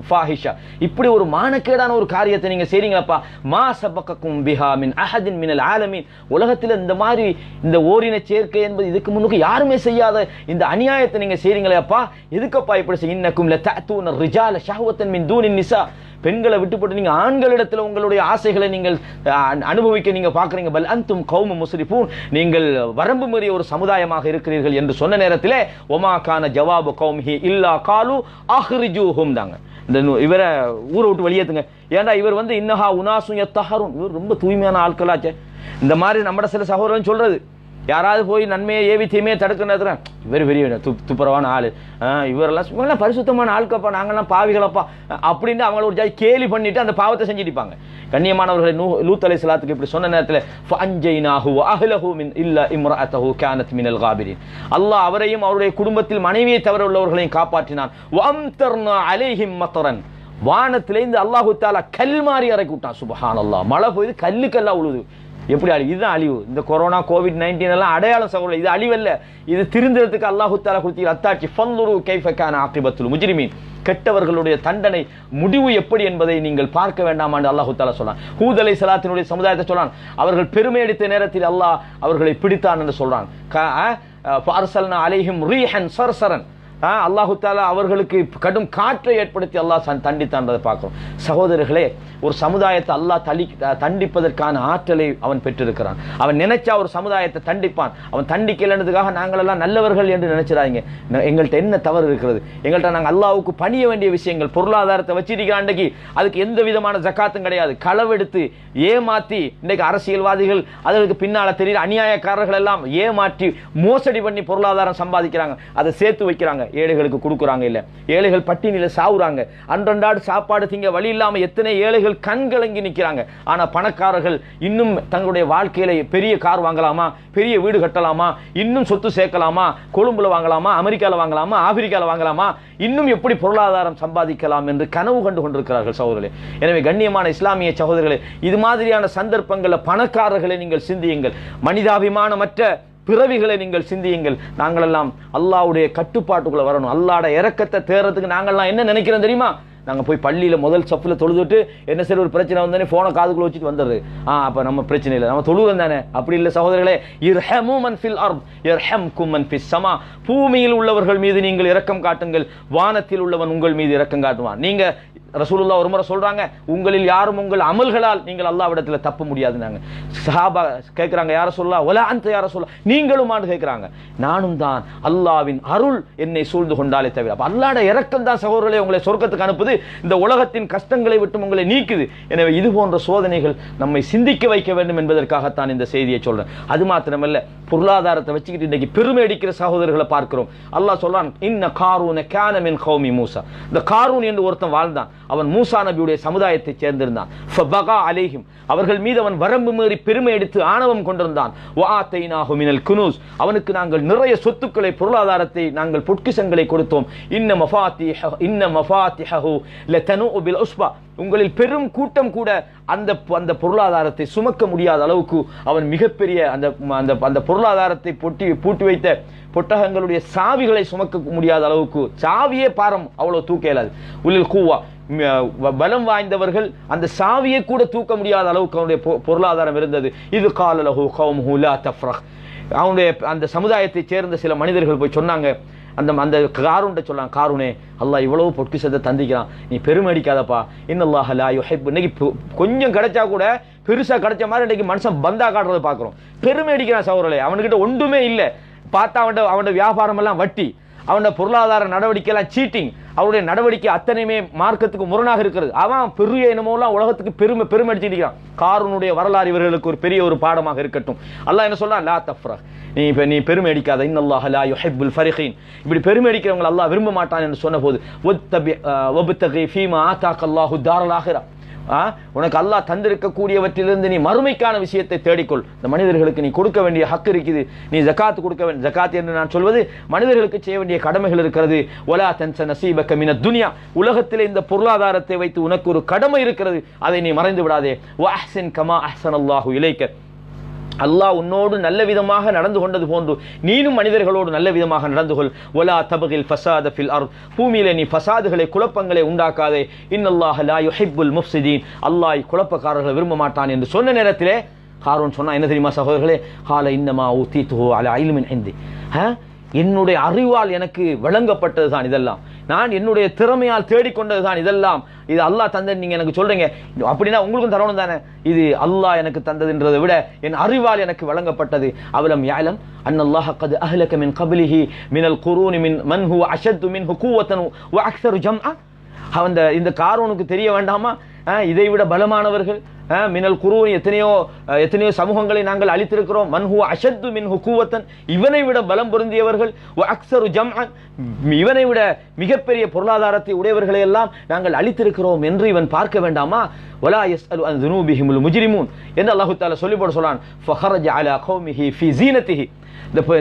ஃபாஹிஷா, இப்படி ஒரு மானக்கேடான ஒரு காரியத்தை நீங்க செய்றீங்களப்பா, மா சபகக்கும் பிஹா மின் அஹதின் மினல் ஆலமீன், உலகத்தில் இந்த மாதிரி இந்த ஓரின சேர்க்கை என்பது இதுக்கு முன்னுக்கு யாருமே செய்யாத இந்த அநியாயத்தை நீங்க செய்றீங்களேப்பா, எதுக்கப்பா இப்படி செய்ய? இன்னக்கும் லதஅதூன ரிஜால ஷஹவத்தன் மின் தூனின் நிசா, பெண்களை விட்டுப்பட்டு நீங்க ஆண்களிடத்தில் உங்களுடைய ஆசைகளை நீங்கள் அனுபவிக்க நீங்க பாக்குறீங்க. பல் அன்தும் கௌமும் முஸ்ரிஃபூன், நீங்கள் வரம்பு மீறிய ஒரு சமுதாயமாக இருக்கிறீர்கள் என்று சொன்ன நேரத்திலே ஒமா கான ஜவாபு கௌமிஹி இல்லா காலு அஹ்ரிஜூஹும் தாங்க, இந்த இவரை ஊரை விட்டு வெளியேத்துங்க. ஏன்டா இவர் இன்னஹா உனாசும் யத்தஹருன், இவர் ரொம்ப தூய்மையான ஆட்களாச்சே. இந்த மாதிரி நம்ம சில சகோதரர்கள் சொல்றது, யாராவது போய் நன்மையை ஏவி தீமையை தடுக்க நேரத்தில் இவர் பெரிய துப்புரவான ஆள், இவரெல்லாம் பரிசுத்தமான ஆட்கப்பா, நாங்கள்லாம் பாவிகளப்பா அப்படின்னு அவங்கள ஒரு ஜாதி கேலி பண்ணிட்டு அந்த பாவத்தை செஞ்சுட்டிப்பாங்க. கண்ணியமானவர்களை லூத் அலைஹிஸ்ஸலாத்துக்கு இப்படி சொன்ன நேரத்தில் ஃபஅன்ஜைனாஹு வஅஹ்லஹு மின் இல்லா இம்ரஅத்தஹு கானத் மினல் காபிரின், அல்லாஹ் அவரையும் அவருடைய குடும்பத்தில் மனைவியை தவிர உள்ளவர்களையும் காப்பாற்றினான். வஅம்தர்னா அலைஹிம் மத்ரன், வானத்திலிருந்து அல்லாஹ் தஆலா கல் மாறி இறக்கி விட்டான். சுப்ஹானல்லாஹ், மழை போய் கல்லுக்கல்லா உழுது. எப்படி அழிவு? இதுதான் அழிவு. இந்த கொரோனா கோவிட்-19 எல்லாம் அடையாளம் சகோதரர், இது அழிவல்ல, இது திருந்துறதுக்கு அல்லாஹ் தஆலா கொடுத்த அத்தாட்சி. ஃபன்துரு கைஃப கான ஆகிபத்துல் முஜ்ரிமீன், கெட்டவர்களுடைய தண்டனை முடிவு எப்படி என்பதை நீங்கள் பார்க்க வேண்டாம் என்று அல்லாஹ் தஆலா சொல்றான். ஹூத் அலைஹிஸ்ஸலாத்தினுடைய சமுதாயத்தை சொல்றான், அவர்கள் பெருமை அடித்த நேரத்தில் அல்லாஹ் அவர்களை பிடித்தான் என்று சொல்றான். ஃபஅர்சல்னா அலைஹிம் ரீஹன் சர்சரன், அல்லாஹு தஆலா அவர்களுக்கு கடும் காற்றை ஏற்படுத்தி அல்லாஹ் தண்டித்தான்றதை பார்க்கிறோம். சகோதரர்களே, ஒரு சமுதாயத்தை அல்லாஹ் தண்டிப்பதற்கான ஆற்றலை அவன் பெற்றிருக்கிறான். அவன் நினைச்சா ஒரு சமுதாயத்தை தண்டிப்பான். அவன் தண்டிக்கலன்றதுக்காக நாங்கள் எல்லாம் நல்லவர்கள் என்று நினைச்சிடாங்க. எங்கள்கிட்ட என்ன தவறு இருக்கிறது? எங்கள்கிட்ட நாங்கள் அல்லாஹ்வுக்கு பணிய வேண்டிய விஷயங்கள், பொருளாதாரத்தை வச்சிருக்கிற அன்றைக்கு அதுக்கு எந்த விதமான ஜக்காத்தும் கிடையாது. களவெடுத்து ஏமாத்தி இன்றைக்கு அரசியல்வாதிகள் அதற்கு பின்னால தெரியல அநியாயக்காரர்கள் எல்லாம் ஏமாற்றி மோசடி பண்ணி பொருளாதாரம் சம்பாதிக்கிறாங்க, அதை சேர்த்து வைக்கிறாங்க, ஏழைகளுக்கு கொடுக்குறாங்க. இல்ல, ஏழைகள் பட்டினியில சாவுறாங்க. அன்றொன்றாடு சாப்பாடு திங்க வழி இல்லாம எத்தனை ஏழைகள் கண்கலங்கி நிற்கிறாங்க. ஆனா பணக்காரர்கள் இன்னும் தங்களுடைய வாழ்க்கையில பெரிய கார் வாங்கலாமா, பெரிய வீடு கட்டலாமா, இன்னும் சொத்து சேர்க்கலாமா, கொழும்புல வாங்கலாமா, அமெரிக்கால வாங்கலாமா, ஆப்பிரிக்கால வாங்கலாமா, இன்னும் எப்படி பொருளாதாரம் சம்பாதிக்கலாம் என்று கனவு கண்டு கொண்டிருக்கிறார்கள் சகோதரர்களே. எனவே கண்ணியமான இஸ்லாமிய சகோதரர்களே, இது மாதிரியான சந்தர்ப்பங்களில் பணக்காரர்களை நீங்கள் சிந்தியுங்கள், மனிதாபிமானமற்ற பிறவிகளை நீங்கள் சிந்தியுங்கள். நாங்கள் எல்லாம் அல்லாஹ்வுடைய கட்டுப்பாட்டுக்குள்ள வரணும். அல்லாஹ்வுடைய இரக்கத்தை தேர்றதுக்கு நாங்கள்லாம் என்ன நினைக்கிறோம் தெரியுமா? நாங்கள் போய் பள்ளியில் முதல் சப்பில் தொழுதுட்டு என்ன சரி ஒரு பிரச்சனை வந்தானே ஃபோனை காதுக்குள்ள வச்சுட்டு வந்துடுது, அப்போ நம்ம பிரச்சனை இல்லை, நம்ம தொழுவம் தானே. அப்படி இல்லை சகோதரர்களே, இர்ஹமு மன் ஃபில் அர்த் யர்ஹம்கும் மன் ஃபிஸ் ஸமா, பூமியில் உள்ளவர்கள் மீது நீங்கள் இரக்கம் காட்டுங்கள், வானத்தில் உள்ளவன் உங்கள் மீது இரக்கம் காட்டுவான். நீங்க ரசூலுல்லாஹ் ஒரு முறை சொல்றாங்க, உங்களில் யாரும் உங்கள் அமல்களால் நீங்கள் அல்லாஹ்விடத்தில் தப்ப முடியாதுன்னாங்க. சஹாபா கேட்கிறாங்க, யார சொல்லலாம், ஒலா அந்த யார சொல்ல, நீங்களும் ஆண்டு கேட்கிறாங்க. நானும் தான், அல்லாஹ்வின் அருள் என்னை சூழ்ந்து கொண்டாலே தவிர. அப்ப அல்லாஹ்வுடைய இரக்கம் தான் சகோதரர்களே உங்களை சொர்க்கத்துக்கு அனுப்புது, இந்த உலகத்தின் கஷ்டங்களை விட்டு உங்களை நீக்குது. எனவே இது போன்ற சோதனைகள் நம்மை சிந்திக்க வைக்க வேண்டும் என்பதற்காகத்தான் இந்த செய்தியை சொல்றேன். அது மாத்திரமல்ல, பொருளாதாரத்தை வச்சுக்கிட்டு இன்னைக்கு பெருமை அடிக்கிற சகோதரர்களை பார்க்கிறோம். அல்லாஹ் சொல்றான், இன்ன காரூன கான மின் கௌமி மூசா, இந்த காரூன் என்று ஒருத்தன் வாழ்ந்தான், அவன் மூசா நபியுடைய சமுதாயத்தை சேர்ந்திருந்தான். ஃபபகா அலைஹிம், அவர்கள் மீது அவன் வரம்பு மீறி பெருமை எடுத்து ஆணவம் கொண்டிருந்தான். வஆதைனாஹு மினல் குனூஸ், அவனுக்கு நாங்கள் நிறைய சொத்துக்களை, பொருளாதாரத்தை, நாங்கள் பொக்கிஷங்களை கொடுத்தோம். இன்ன மஃபாத்திஹு லதனூ பில் உஸ்பா, உங்களில் பெரும் கூட்டம் கூட அந்த பொருளாதாரத்தை சுமக்க முடியாத அளவுக்கு அவன் மிகப்பெரிய அந்த பொருளாதாரத்தை பூட்டி வைத்த பொட்டகங்களுடைய சாவிகளை சுமக்க முடியாத அளவுக்கு, சாவியே பாரம் அவ்வளவு தூக்க இயலாது. உலில் கூவா, பலம் வாய்ந்தவர்கள் அந்த சாவியை கூட தூக்க முடியாத அளவுக்கு அவனுடைய பொருளாதாரம் இருந்தது. இது காலலஹு கௌமுஹு லா தஃப்ரஹ், அவனுடைய அந்த சமுதாயத்தை சேர்ந்த சில மனிதர்கள் போய் சொன்னாங்க, அந்த காரூன்ட்ட சொன்னாங்க, காரூனே, அல்லாஹ் இவ்வளவு பொக்கிஷத்தை தந்திக்கிறான், நீ பெருமை அடிக்காதப்பா. இன்னல்லாஹ லா யுஹிப், இன்னைக்கு கொஞ்சம் கிடைச்சா கூட பெருசா கிடைச்ச மாதிரி இன்னைக்கு மனுஷன் பந்தா காட்டுறதை பார்க்கிறோம். பெருமை அடிக்கிறான் சகோதரர்களே, அவனுக்கிட்ட ஒன்றுமே இல்லை, பார்த்தா அவனோட வியாபாரம் எல்லாம் வட்டி, அவனோட பொருளாதார நடவடிக்கை எல்லாம் சீட்டிங், அவருடைய நடவடிக்கை அத்தனையுமே மார்க்கத்துக்கு முரணாக இருக்கிறது. அவன் பெரிய என்னமோலாம் உலகத்துக்கு பெருமை அடிச்சிருக்கிறான். காரூனுடைய வரலாறு இவர்களுக்கு ஒரு பெரிய ஒரு பாடமாக இருக்கட்டும். அல்லாஹ் என்ன சொல்றான், லா தஃப்ரஹ், நீ பெருமை அடிக்காத, இன்னல்லாஹ லா யுஹிப்புல் ஃபரிஹீன், இப்படி பெருமை அடிக்கிறவங்க அல்லாஹ் விரும்ப மாட்டான் என்று சொன்ன போது, வப்தகி ஃபீமா ஆதாக்கல்லாஹு தாரல் ஆகிரா, உனக்கு அல்லாஹ் தந்திருக்கக்கூடியவற்றிலிருந்து நீ மறுமைக்கான விஷயத்தை தேடிக்கொள். இந்த மனிதர்களுக்கு நீ கொடுக்க வேண்டிய ஹக்கு இருக்குது, நீ ஜகாத் கொடுக்க வேண்டிய, ஜகாத் என்று நான் சொல்வது மனிதர்களுக்கு செய்ய வேண்டிய கடமைகள் இருக்கிறது. வலா தன்ஸ நஸீபக மினத் துன்யா, உலகத்திலே இந்த பொருளாதாரத்தை வைத்து உனக்கு ஒரு கடமை இருக்கிறது, அதை நீ மறந்து விடாதே. வஅஹ்சின் கமா அஹ்ஸனல்லாஹு இலைக்க, அல்லாஹ் உன்னோடு நல்ல விதமாக நடந்து கொண்டது போன்று நீனும் மனிதர்களோடு நல்ல விதமாக நடந்து கொள். வலா தபகில் ஃபஸாத ஃபில் அர்த், பூமியிலே நீ ஃபஸாதுகளை குழப்பங்களை உண்டாக்காதே. இன்னல்லாஹ லா யுஹிப்புல் முஃப்ஸிதீன், அல்லாஹ் குழப்பக்காரர்களை விரும்ப மாட்டான் என்று சொன்ன நேரத்திலே காரூன் சொன்னா என்ன தெரியுமா சகோதரர்களே, கால இன்னமா ஊதீதுஹு அலா இல்மின் இன்தி, என்னுடைய அறிவால் எனக்கு வழங்கப்பட்டது தான் இதெல்லாம், நான் என்னுடைய திறமையால் தேடிக்கொண்டது தான் இதெல்லாம், இது அல்லாஹ் தந்தது நீங்க எனக்கு சொல்றீங்க அப்படின்னா உங்களுக்கும் தரணும் தானே, இது அல்லாஹ் எனக்கு தந்ததுன்றதை விட என் அறிவால் எனக்கு வழங்கப்பட்டது. அவலம் யஅலம் அன்னல்லாஹ கத் அஹ்லக மின் கப்லிஹி மினல் குரூனி மின் மன் ஹுவ அஷத்து மின்ஹு குவத்தன் வ அக்ஸரு ஜம்ஆ, இந்த காரூனுக்கு தெரிய வேண்டாமா இதைவிட பலமானவர்கள் மினல் குரூனி எத்தனையோ சமூகங்களை நாங்கள் அளித்திருக்கிறோம். மன்ஹு அஷத்து மின்ஹு குவத்தன், இவனை விட பலம் பொருந்தியவர்கள், வ அக்ஸரு ஜம்அன், இவனை விட மிகப்பெரிய பொருளாதாரத்தை உடையவர்களை எல்லாம் நாங்கள் அளித்திருக்கிறோம் என்று இவன் பார்க்க வேண்டாமா? வலா யஸ்அலு அன் ذுனூபிஹிமுல் முஜ்ரிமூன் என்று அல்லாஹ் தஆலா சொல்லி போட சொல்றான். ஃபஹரஜ அலா கௌமிஹி ஃபீ ஸீனத்திஹி,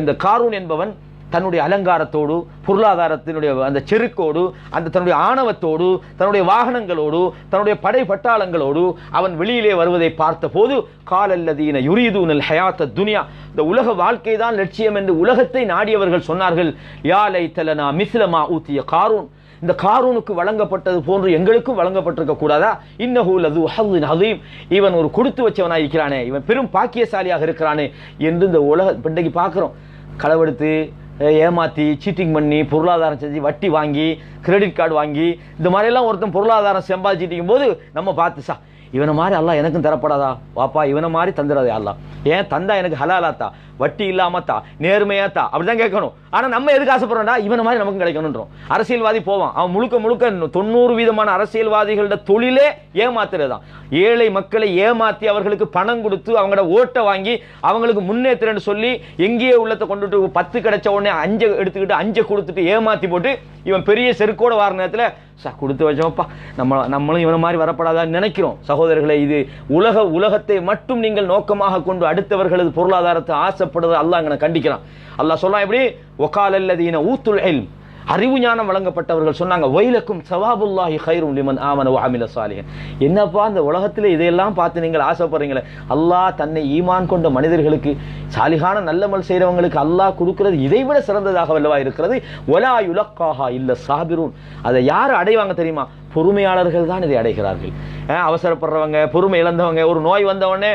இந்த காரூன் என்பவன் தன்னுடைய அலங்காரத்தோடு, பொருளாதாரத்தினுடைய அந்த செருக்கோடு, அந்த தன்னுடைய ஆணவத்தோடு, தன்னுடைய வாகனங்களோடு, தன்னுடைய படை பட்டாளங்களோடு அவன் வெளியிலே வருவதை பார்த்த போது, காலல்லதீன யுரீதுனல் ஹயாத்த துன்யா, இந்த உலக வாழ்க்கை தான் லட்சியம் என்று உலகத்தை நாடியவர்கள் சொன்னார்கள், யா லைத்தலனா மிஸ்லமா ஊத்திய காரூன், இந்த காரூனுக்கு வழங்கப்பட்டது போன்று எங்களுக்கும் வழங்கப்பட்டிருக்க கூடாதா? இன்னஹு லது ஹஸ்ஸின் அதீம், இவன் ஒரு கொடுத்து வச்சவனாய் இருக்கிறானே, இவன் பெரும் பாக்கியசாலியாக இருக்கிறானே என்று இந்த உலக இன்றைக்கு பார்க்கிறோம். களவெடுத்து ஏமாத்தி சீட்டிங் பண்ணி பொருளாதாரம் செஞ்சு வட்டி வாங்கி கிரெடிட் கார்டு வாங்கி இந்த மாதிரிலாம் ஒருத்தன் பொருளாதாரம் சம்பாதிச்சிட்டு போது நம்ம பார்த்து இவனை மாதிரி அல்லாஹ் எனக்கும் தரப்படாதா, வாப்பா இவனை மாதிரி தந்துடாதே அல்லாஹ், ஏன் தந்தா எனக்கு ஹலாலாத்தா, வட்டி இல்லாமத்தா, நேர்மையாத்தா, அப்படிதான் கேட்கணும். ஆனா நம்ம எதுக்கு ஆசைப்படுறோம்டா, இவனை மாதிரி நமக்கும் கிடைக்கணும்ன்றோம். அரசியல்வாதி போவான், அவன் முழுக்க 90% அரசியல்வாதிகளோட தொழிலே ஏமாத்துறதுதான். ஏழை மக்களை ஏமாத்தி அவர்களுக்கு பணம் கொடுத்து அவங்களோட ஓட்டை வாங்கி அவங்களுக்கு முன்னேற்றன்னு சொல்லி எங்கேயே உள்ளத்தை கொண்டுட்டு 10 கிடைச்ச உடனே 5 எடுத்துக்கிட்டு 5 கொடுத்துட்டு ஏமாத்தி போட்டு இவன் பெரிய செருக்கோட வார நேரத்தில் கொடுத்து வச்சோம்ப்பா நம்மளும் இவனை மாதிரி வரப்படாதான்னு நினைக்கிறோம். சகோதரர்களை, இது உலகத்தை மட்டும் நீங்கள் நோக்கமாக கொண்டு அடுத்தவர்களது பொருளாதாரத்தை ஆசைப்படுறது அல்லாஹ் அங்கே கண்டிக்கிறான். அல்லாஹ் சொல்றான் எப்படி, வகாலல்லதீன ஊத்துல் இல்ம், அறிவு ஞானம் வழங்கப்பட்டவர்கள் சொன்னாங்க, வைலக்கும் சவாபுல்லாஹி கைரும் லிமன் ஆமன வ அமில சாலிஹன், என்னப்பா இந்த உலகத்தில் இதையெல்லாம் பார்த்து நீங்கள் ஆசைப்படுறீங்களே, அல்லாஹ் தன்னை ஈமான் கொண்ட மனிதர்களுக்கு சாலிகான நல்லமல் செய்கிறவங்களுக்கு அல்லாஹ் கொடுக்கிறது இதைவிட சிறந்ததாக வல்லவா இருக்கிறது. வலா யுலக்காஹா இல்ல சாபிரூன், அதை யார் அடைவாங்க தெரியுமா? பொறுமையாளர்கள் தான் இதை அடைகிறார்கள். அவசரப்படுறவங்க, பொறுமை இழந்தவங்க, ஒரு நோய் வந்தவொடனே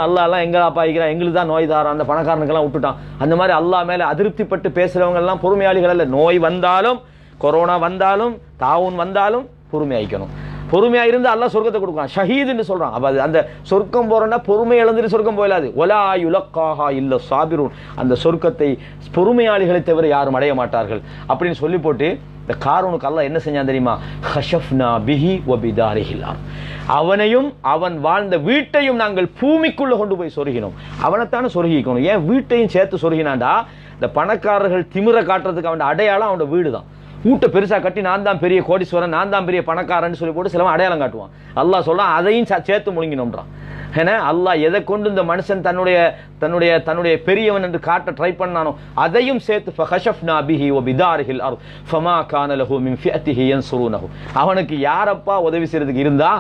அல்லாஹ் எல்லாம் எங்க பாய்க்கிறான், எங்களுக்கு தான் நோய் தாரான், அந்த பணக்காரனுக்கெல்லாம் விட்டுட்டான், அந்த மாதிரி அல்லாஹ் மேல அதிருப்திப்பட்டு பேசுறவங்க எல்லாம் பொறுமையாளிகள் அல்ல. நோய் வந்தாலும், கொரோனா வந்தாலும், தாவூன் வந்தாலும் பொறுமையாயிக்கணும். பொறுமையா இருந்து அல்லாஹ் சொர்க்கத்தை கொடுப்பான், ஷஹீதுன்னு சொல்றான். அப்ப அந்த சொர்க்கம் போறோம்னா பொறுமை இழந்துட்டு சொர்க்கம் போயிடாது. வலா யுலக்காஹா இல்ல சாபிரூன், அந்த சொர்க்கத்தை பொறுமையாளிகளை தவிர யாரும் அடைய மாட்டார்கள் அப்படின்னு சொல்லி போட்டு இந்த காரூனுக்கு அல்லாஹ் என்ன செஞ்சான் தெரியுமா? ஹஷஃப்னா பிஹி வ பிதாரிஹில் அர்த், அவனையும் அவன் வாழ்ந்த வீட்டையும் நாங்கள் பூமிக்குள்ள கொண்டு போய் சொருகினோம். அவனைத்தானே சொருகிக்கணும், ஏன் வீட்டையும் சேர்த்து சொருகினாண்டா? இந்த பணக்காரர்கள் திமிர காட்டுறதுக்கு அவன் அடையாளம் அவனோட வீடு தான். வீட்டை பெருசா கட்டி நான் தான் பெரிய கோடீஸ்வரன், நான் தான் பெரிய பணக்காரன் சொல்லி போட்டு சிலவன் அடையாளம் காட்டுவான். அல்லாஹ் சொல்றான் அதையும் சேர்த்து முழுங்கினோம்ன்றான். ஏன்னா அல்லாஹ் எதை கொண்டு இந்த மனுஷன் தன்னுடைய பெரியவன் என்று காட்ட ட்ரை பண்ணானோ அதையும் சேர்த்து ஃபஹஷஃப்னா பிஹி வ பிதாரிஹில் அர்த் ஃபமா கான லஹு மின் ஃபிஅத்திஹி யன்சுருனஹு, அவனுக்கு யாரப்பா உதவி செய்யறதுக்கு இருந்தா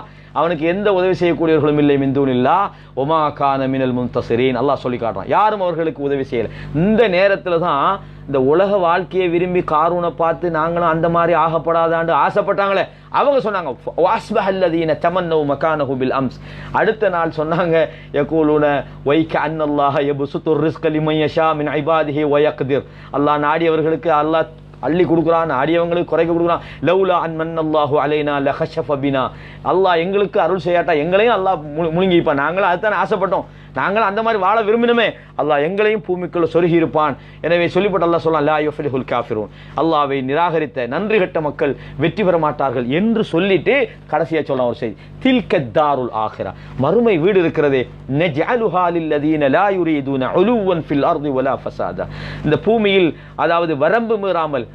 அவனுக்கு எந்த உதவி செய்யக்கூடியவர்களும் இல்லை. மின் தூனில்லாஹ் வமா கான மினல் முன்தஸிரீன், அல்லாஹ் சொல்லி காட்டுறான், யாரும் அவர்களுக்கு உதவி செய்யல. இந்த நேரத்துல தான் இந்த உலக வாழ்க்கையை விரும்பி காரூனை பார்த்து நாங்களும் அந்த மாதிரி ஆகப்படாதான்னு ஆசைப்பட்டாங்களே, அவங்க சொன்னாங்க வாஸ்பஹல்லதீன தமன்னவு மகானஹு பில் அம்ஸ், அடுத்த நாள் சொன்னாங்க யகூலுன வைக அன்னல்லாஹ யப்சுத்துர் ரிஸ்க லிமன் யஷா மின் இபாதிஹி வ யக்திர், அல்லாஹ் நாடியவர்களுக்கு அல்லாஹ் அள்ளி கொடுக்குறான், நாடியவங்களுக்கு குறைக்க கொடுக்குறான். லவ்லா அன் மன்னல்லாஹு அலைனா லஹஷஃப பினா, அல்லாஹ் எங்களுக்கு அருள் செய்யாட்டா எங்களையும் அல்லாஹ் முழுங்கிப்பான், நாங்களும் அதுதானே ஆசைப்பட்டோம். நாங்கள் அந்த மாதிரி வாழ விரும்பினோமே, அல்லாஹ் எங்களையும் பூமிக்குள்ள சொருகி இருப்பான். எனவே சொல்லிப்பட்டு அல்லாஹ் சொல்லலாம், லா யுஃப்லிஹுல் காஃபிரூன், அல்லாஹ்வை நிராகரித்த நன்றி கெட்ட மக்கள் வெற்றி பெற மாட்டார்கள் என்று சொல்லிட்டு கடைசியா சொல்லலாம் ஒரு செய்தி, தில்கத் தாருல் ஆகிரா, மறுமை வீடு இருக்கிறதே, நஜ்அலுஹா லில்லதீன லா யுரீதுன உலுவன் ஃபில் அர்தி வலா ஃபஸாதா, இந்த பூமியில் அதாவது வரம்பு மீறாமல்,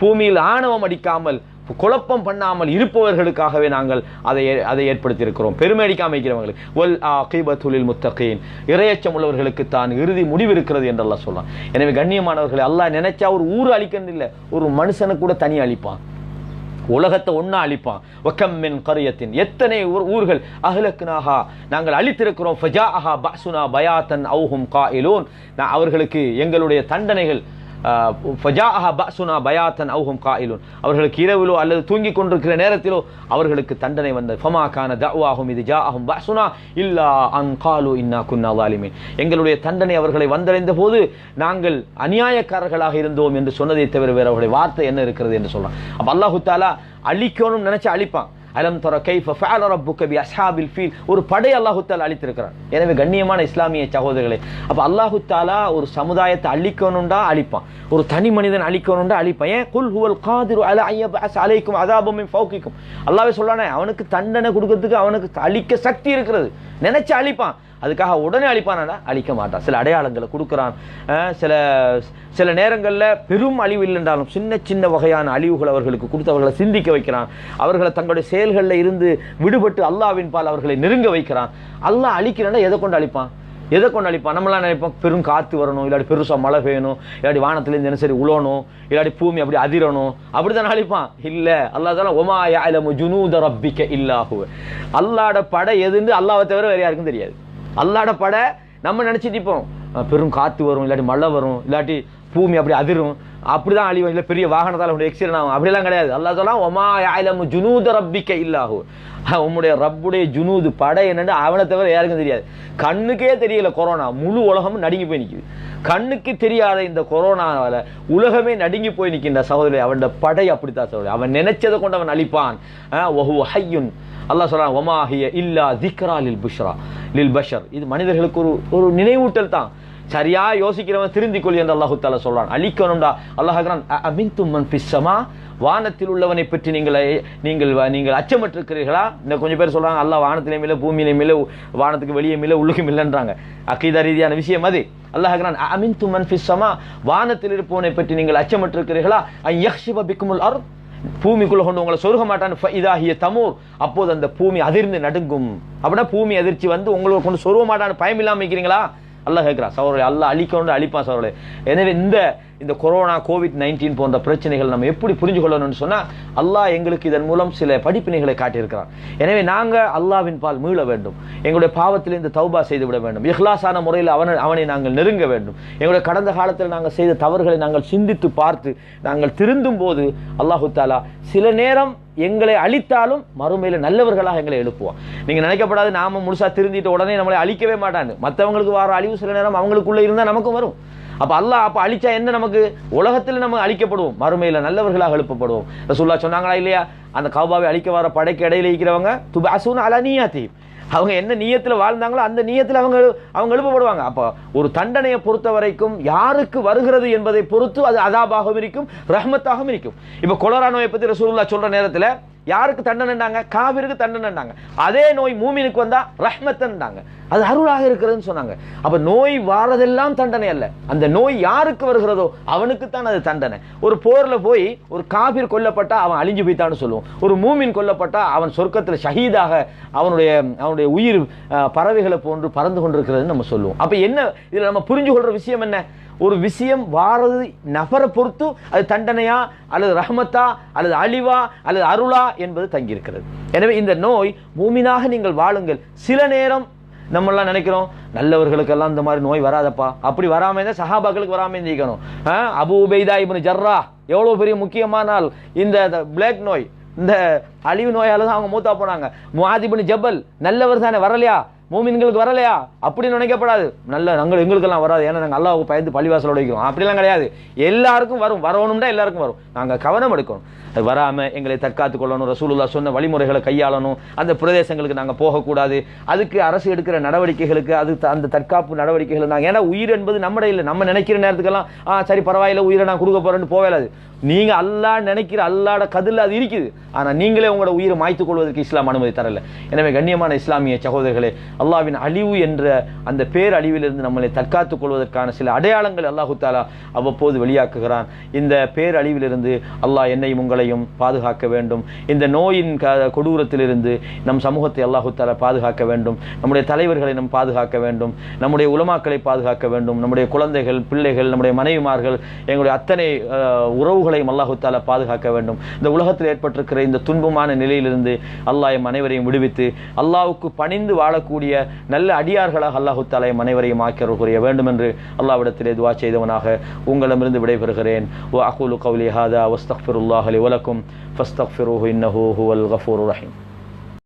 பூமியில் ஆணவம் அடிக்காமல், குழப்பம் பண்ணாமல் இருப்பவர்களுக்காகவே நாங்கள் அதை ஏற்படுத்தி இருக்கிறோம். பெருமை அடிக்காம இருக்கிறவங்களுக்கு, வல் ஆகிபத்து லில் முத்தகீன், இறையச்சம் உள்ளவர்களுக்கு தான் இறுதி முடிவு இருக்கிறது என்று அல்லாஹ் சொல்றான். எனவே கண்ணியமானவர்களை, அல்லாஹ் நினைச்சா ஒரு ஊர் அழிக்கிறது இல்லை, ஒரு மனுஷனை கூட தனி அழிப்பான், உலகத்தை ஒன்னா அழிப்பான். வகம் மின் கரியத்தின், எத்தனை ஊர்கள் அஹ்லக்னாஹா, நாங்கள் அழித்திருக்கிறோம், ஃபஜாஅஹா பஅசுனா பயாத்தன் அவ்ஹும் காயிலூன், அவர்களுக்கு எங்களுடைய தண்டனைகள், ஃபஜாஅஹா பஅசுனா பயாத்தன் அவ்ஹும் காயிலூன், அவர்களுக்கு இரவிலோ அல்லது தூங்கிக் கொண்டிருக்கிற நேரத்திலோ அவர்களுக்கு தண்டனை வந்தது. ஃபமா கான தஅவாஹும் இது ஜாஅஹும் பஅசுனா இல்லா அன் காலு இன்னா குன்னா ஸாலிமீன், எங்களுடைய தண்டனை அவர்களை வந்தடைந்த போது நாங்கள் அநியாயக்காரர்களாக இருந்தோம் என்று சொன்னதை தவிர வேற அவருடைய வார்த்தை என்ன இருக்கிறது என்று சொல்றான். அப்ப அல்லாஹ் தஆலா அழிக்கணும் நினைச்சு அழிப்பான். அலம் தர கைஃப ஃபஅல ரப்புக பி அஸ்ஹாபில் ஃபீல், ஒரு படை அல்லாஹ் தஆலா அழித்திருக்கிறான். எனவே கண்ணியமான இஸ்லாமிய சகோதரர்களே, அப்ப அல்லாஹ் தஆலா ஒரு சமுதாயத்தை அழிக்கணும்டா அழிப்பான், ஒரு தனி மனிதன் அழிக்கணும்டா அழிப்பான். ஏன் குல் ஹுவல் காதிரு அலா அய்யபஅஸ் அலைக்கும் அஸாபும் மின் ஃபௌகிக்கும், அல்லாஹ்வே சொல்றானே அவனுக்கு தண்டனை கொடுக்கிறதுக்கு அவனுக்கு அழிக்க சக்தி இருக்கிறது, நினைச்சு அழிப்பான். அதுக்காக உடனே அழிப்பானா? அழிக்க மாட்டான். சில அடையாளங்களை கொடுக்குறான். சில நேரங்களில் பெரும் அழிவு இல்லை என்றாலும் சின்ன சின்ன வகையான அழிவுகள் அவர்களுக்கு கொடுத்து அவர்களை சிந்திக்க வைக்கிறான். அவர்களை தங்களுடைய செயல்களில் இருந்து விடுபட்டு அல்லாஹ்வின் பால் அவர்களை நெருங்க வைக்கிறான். அல்லாஹ் அழிக்கிறான்னா எதை கொண்டு அழிப்பான்? எதை கொண்டு அழிப்பான்? நம்மளாம் நினைப்போம் பெரும் காற்று வரணும், இல்லாட்டி பெருசாக மழை பெய்யணும், இல்லாட்டி வானத்திலேருந்து தினசரி உழணும், இல்லாட்டி பூமி அப்படி அதிரணும், அப்படிதான் அழிப்பான். இல்லை, அல்லாஹ் தான ஒமா யஅலமு ஜுனூத ரப்பிக இல்லா ஹுவ, அல்லாஹ்வோட படை எதுன்னு அல்லாஹ்வை தவிர வேற யாருக்கும் தெரியாது. அல்லாஹ்வோட படை நம்ம நினைச்சிட்டு இருப்போம் பெரும் காற்று வரும், இல்லாட்டி மழை வரும், இல்லாட்டி பூமி அப்படி அதிரும், அப்படிதான் அழிவும், இல்லை பெரிய வாகனத்தால் உடைய எக்ஸிடென்ட் ஆகும், அப்படிலாம் கிடையாது. அல்லாஹ் சொல்லலாம் ஒமா யஅலமு ஜுனூத ரப்பிக இல்லா ஹுவ, உம்முடைய ரப்புடைய ஜுனூது படை என்னன்னு அவனை தவிர யாருக்கும் தெரியாது. கண்ணுக்கே தெரியல கொரோனா, முழு உலகமும் நடுங்கி போய் நிற்குது. கண்ணுக்கு தெரியாத இந்த கொரோனாவால உலகமே நடுங்கி போய் நிற்கின்ற சகோதரி, அவன் படை அப்படித்தான் சகோதரி, அவன் நினைச்சதை கொண்டு அவன் அழிப்பான். வஹுவ ஹய்யுன், அல்லாஹ் சொல்றான் வமா ஹிய இல்லா திக்ரா லில் புஷ்ரா லில் பஷர், இது மனிதர்களுக்கு ஒரு நினைவூட்டல் தான். சரியா யோசிக்கிறவன் திருந்திக் கொள் என்று அல்லாஹ் தஆலா சொல்றான். அழிக்கணும்டா அல்லாஹ் சொல்றான் அமின்தும் மன் ஃபிஸ் ஸமா, வானத்தில் உள்ளவனை பற்றி நீங்கள் அச்சமற்றிருக்கிறீர்களா? இன்னும் கொஞ்சம் பேர் சொல்றாங்க அல்லாஹ் வானத்திலேயும் இல்லை, பூமியிலையும் இல்லை, வானத்துக்கு வெளியே இல்லை, உள்ளுக்கும் இல்லைன்றாங்க. அக்கீதா ரீதியான விஷயம் அது. அல்லாஹ் சொல்றான் அமின்தும் மன் ஃபிஸ் ஸமா, வானத்தில் இருப்பவனை பற்றி நீங்கள் அச்சமற்றிருக்கிறீர்களா? அன் யக்ஷிப பிக்குமுல் அர்த், பூமிக்குள்ள கொண்டு உங்களை சொருக மாட்டான். ஃபஇதாஹிய தமூர், அப்போது அந்த பூமி அதிர்ந்து நடுங்கும். அப்படின்னா பூமி அதிர்ச்சி வந்து உங்களை கொண்டு சொருக மாட்டான்னு பயம் இல்லாம இருக்கிறீங்களா? அல்லாஹ் கேட்கிறான். சகோதரர்களே, அல்லாஹ் அழிக்கொண்டு அழிப்பான் சகோதரர்களே. எனவே இந்த கொரோனா கோவிட்-19 போன்ற பிரச்சனைகள் நம்ம எப்படி புரிஞ்சு கொள்ளணும்னு சொன்னா, அல்லாஹ் எங்களுக்கு இதன் மூலம் சில படிப்பினைகளை காட்டியிருக்கிறான். எனவே நாங்க அல்லாஹ்வின் பால் மீள வேண்டும், எங்களுடைய பாவத்திலிருந்து தௌபா செய்து விட வேண்டும், இஹ்லாஸான முறையில் அவனை நாங்கள் நெருங்க வேண்டும். எங்களுடைய கடந்த காலத்தில் நாங்கள் செய்த தவறுகளை நாங்கள் சிந்தித்து பார்த்து நாங்கள் திருந்தும் போது அல்லாஹு தஆலா சில நேரம் எங்களை அழித்தாலும் மறுமையில நல்லவர்களாக எங்களை எழுப்புவோம். நீங்க நினைக்கப்படாது நாம முழுசா திருந்திட்டு உடனே நம்மளை அழிக்கவே மாட்டான்னு. மற்றவங்களுக்கு வர அழிவு சில நேரம் அவங்களுக்குள்ள இருந்தா நமக்கும் வரும். அப்ப அல்லாஹ் அப்ப அழிச்சா என்ன, நமக்கு உலகத்தில் நம்ம அழிக்கப்படுவோம், மறுமையில நல்லவர்களாக எழுப்பப்படுவோம். ரசூலுல்லாஹ் சொன்னாங்களா இல்லையா? அந்த கஅபாவை அழிக்க வர படைக்கு இடையில இருக்கிறவங்க துபஅஸூன அலா நிய்யாத்தி, அவங்க என்ன நியத்துல வாழ்ந்தாங்களோ அந்த நியத்துல அவங்க எழுப்பப்படுவாங்க. அப்ப ஒரு தண்டனையை பொறுத்த வரைக்கும் யாருக்கு வருகிறது என்பதை பொறுத்து அது அதாபாகவும் இருக்கும், ரஹ்மத்தாகவும் இருக்கும். இப்ப கொலரா நோயை பத்தி ரசூலுல்லாஹ் சொல்ற நேரத்துல யாருக்கு தண்டனைண்டாங்க? காபிருக்கு தண்டனைண்டாங்க. அதே நோய் மூமினுக்கு வந்தா ரஹ்மத்ன்றாங்க, அது அருளாக இருக்கிறதுன்னு சொன்னாங்க. அப்ப நோய் வாரதெல்லாம் தண்டனை அல்ல, அந்த நோய் யாருக்கு வருகிறதோ அவனுக்கு தான் அது தண்டனை. ஒரு போர்ல போய் ஒரு காபிர் கொல்லப்பட்டா அவன் அழிஞ்சு போய்த்தான்னு சொல்லுவோம், ஒரு மூமின் கொல்லப்பட்டா அவன் சொர்க்கத்துல ஷஹீதாக அவனுடைய உயிர் பறவைகளை போன்று பறந்து கொண்டிருக்கிறதுன்னு நம்ம சொல்லுவோம். அப்ப என்ன இதுல நம்ம புரிஞ்சு கொள்ற விஷயம் என்ன? ஒரு விஷயம் வாரது நபரை பொறுத்து அது தண்டனையா அல்லது ரஹ்மத்தா அல்லது அழிவா அல்லது அருளா என்பது தங்கியிருக்கிறது. எனவே இந்த நோய் மூமினாக நீங்கள் வாழுங்கள். சில நேரம் நம்மெல்லாம் நினைக்கிறோம் நல்லவர்களுக்கெல்லாம் இந்த மாதிரி நோய் வராதப்பா, அப்படி வராம இருந்தா சஹாபாக்களுக்கு வராம இருந்திக்கணும். அபூ உபைதா இப்னு ஜர்ராஹ் எவ்வளவு பெரிய முக்கியமான ஆள், இந்த பிளாக் நோய் இந்த அழிவு நோயால தான் அவங்க மூத்தா போனாங்க. முஆத் இப்னு ஜபல் நல்லவர் தானே, வரலையா? மூமின்களுக்கு வரலையா? அப்படி நினைக்கப்படாது. எங்களுக்கெல்லாம் வராது, ஏன்னா நாங்கள் அல்லாஹ்வுக்கு பயந்து பள்ளிவாசலோட வைக்கிறோம், அப்படிலாம் கிடையாது. எல்லாருக்கும் வரும், வரணும்னா எல்லாருக்கும் வரும். நாங்கள் கவனம் எடுக்கணும். அது வராமல் எங்களை தற்காத்து கொள்ளணும், ரசூலுல்லாஹ் சொன்ன வழிமுறைகளை கையாளணும், அந்த பிரதேசங்களுக்கு நாங்கள் போகக்கூடாது, அதுக்கு அரசு எடுக்கிற நடவடிக்கைகளுக்கு அது அந்த தற்காப்பு நடவடிக்கைகள் நாங்கள், ஏன்னா உயிர் என்பது நம்மட இல்லை, நம்ம நினைக்கிற நேரத்துக்கெல்லாம் சரி பரவாயில்ல உயிரை நான் கொடுக்க போகிறேன்னு போவேலாது. நீங்கள் அல்லாஹ் நினைக்கிற அல்லாஹ்ட கதில் அது இருக்குது, ஆனால் நீங்களே உங்களோட உயிரை மாய்த்து கொள்வதற்கு இஸ்லாம் அனுமதி தரல. எனவே கண்ணியமான இஸ்லாமிய சகோதரர்களே, அல்லாஹ்வின் அழிவு என்ற அந்த பேரழிவிலிருந்து நம்மளை தற்காத்துக் கொள்வதற்கான சில அடையாளங்கள் அல்லாஹு தாலா அவ்வப்போது வெளியாக்குகிறான். இந்த பேரழிவிலிருந்து அல்லாஹ் என்னையும் உங்களையும் பாதுகாக்க வேண்டும். இந்த நோயின் கொடூரத்திலிருந்து நம் சமூகத்தை அல்லாஹு தாலா பாதுகாக்க வேண்டும். நம்முடைய தலைவர்களை நம் பாதுகாக்க வேண்டும். நம்முடைய உலமாக்களை பாதுகாக்க வேண்டும். நம்முடைய குழந்தைகள், பிள்ளைகள், நம்முடைய மனைவிமார்கள், எங்களுடைய அத்தனை உறவுகள் அல்லாஹு தாலா பாதுகாக்க வேண்டும். இந்த உலகத்தில் ஏற்பட்டிருக்கிற இந்த துன்பமான நிலையிலிருந்து அல்லாஹ் எம் அனைவரையும் விடுவித்து அல்லாஹ்வுக்கு பணிந்து வாழக்கூடிய நல்ல அடியார்களாக அல்லாஹு தாலா எம் அனைவரையும் ஆக்கிய வேண்டும் என்று அல்லாஹ்விடத்திலே துஆ செய்தவனாக உங்களிடமிருந்து விடைபெறுகிறேன். வ அகூலு கௌலி ஹாதா வஸ்தக்ஃபிருல்லாஹ லி வலக்கும் ஃபஸ்தக்ஃபிருஹு இன்னஹு ஹுவல் கஃபூருர் ரஹீம்.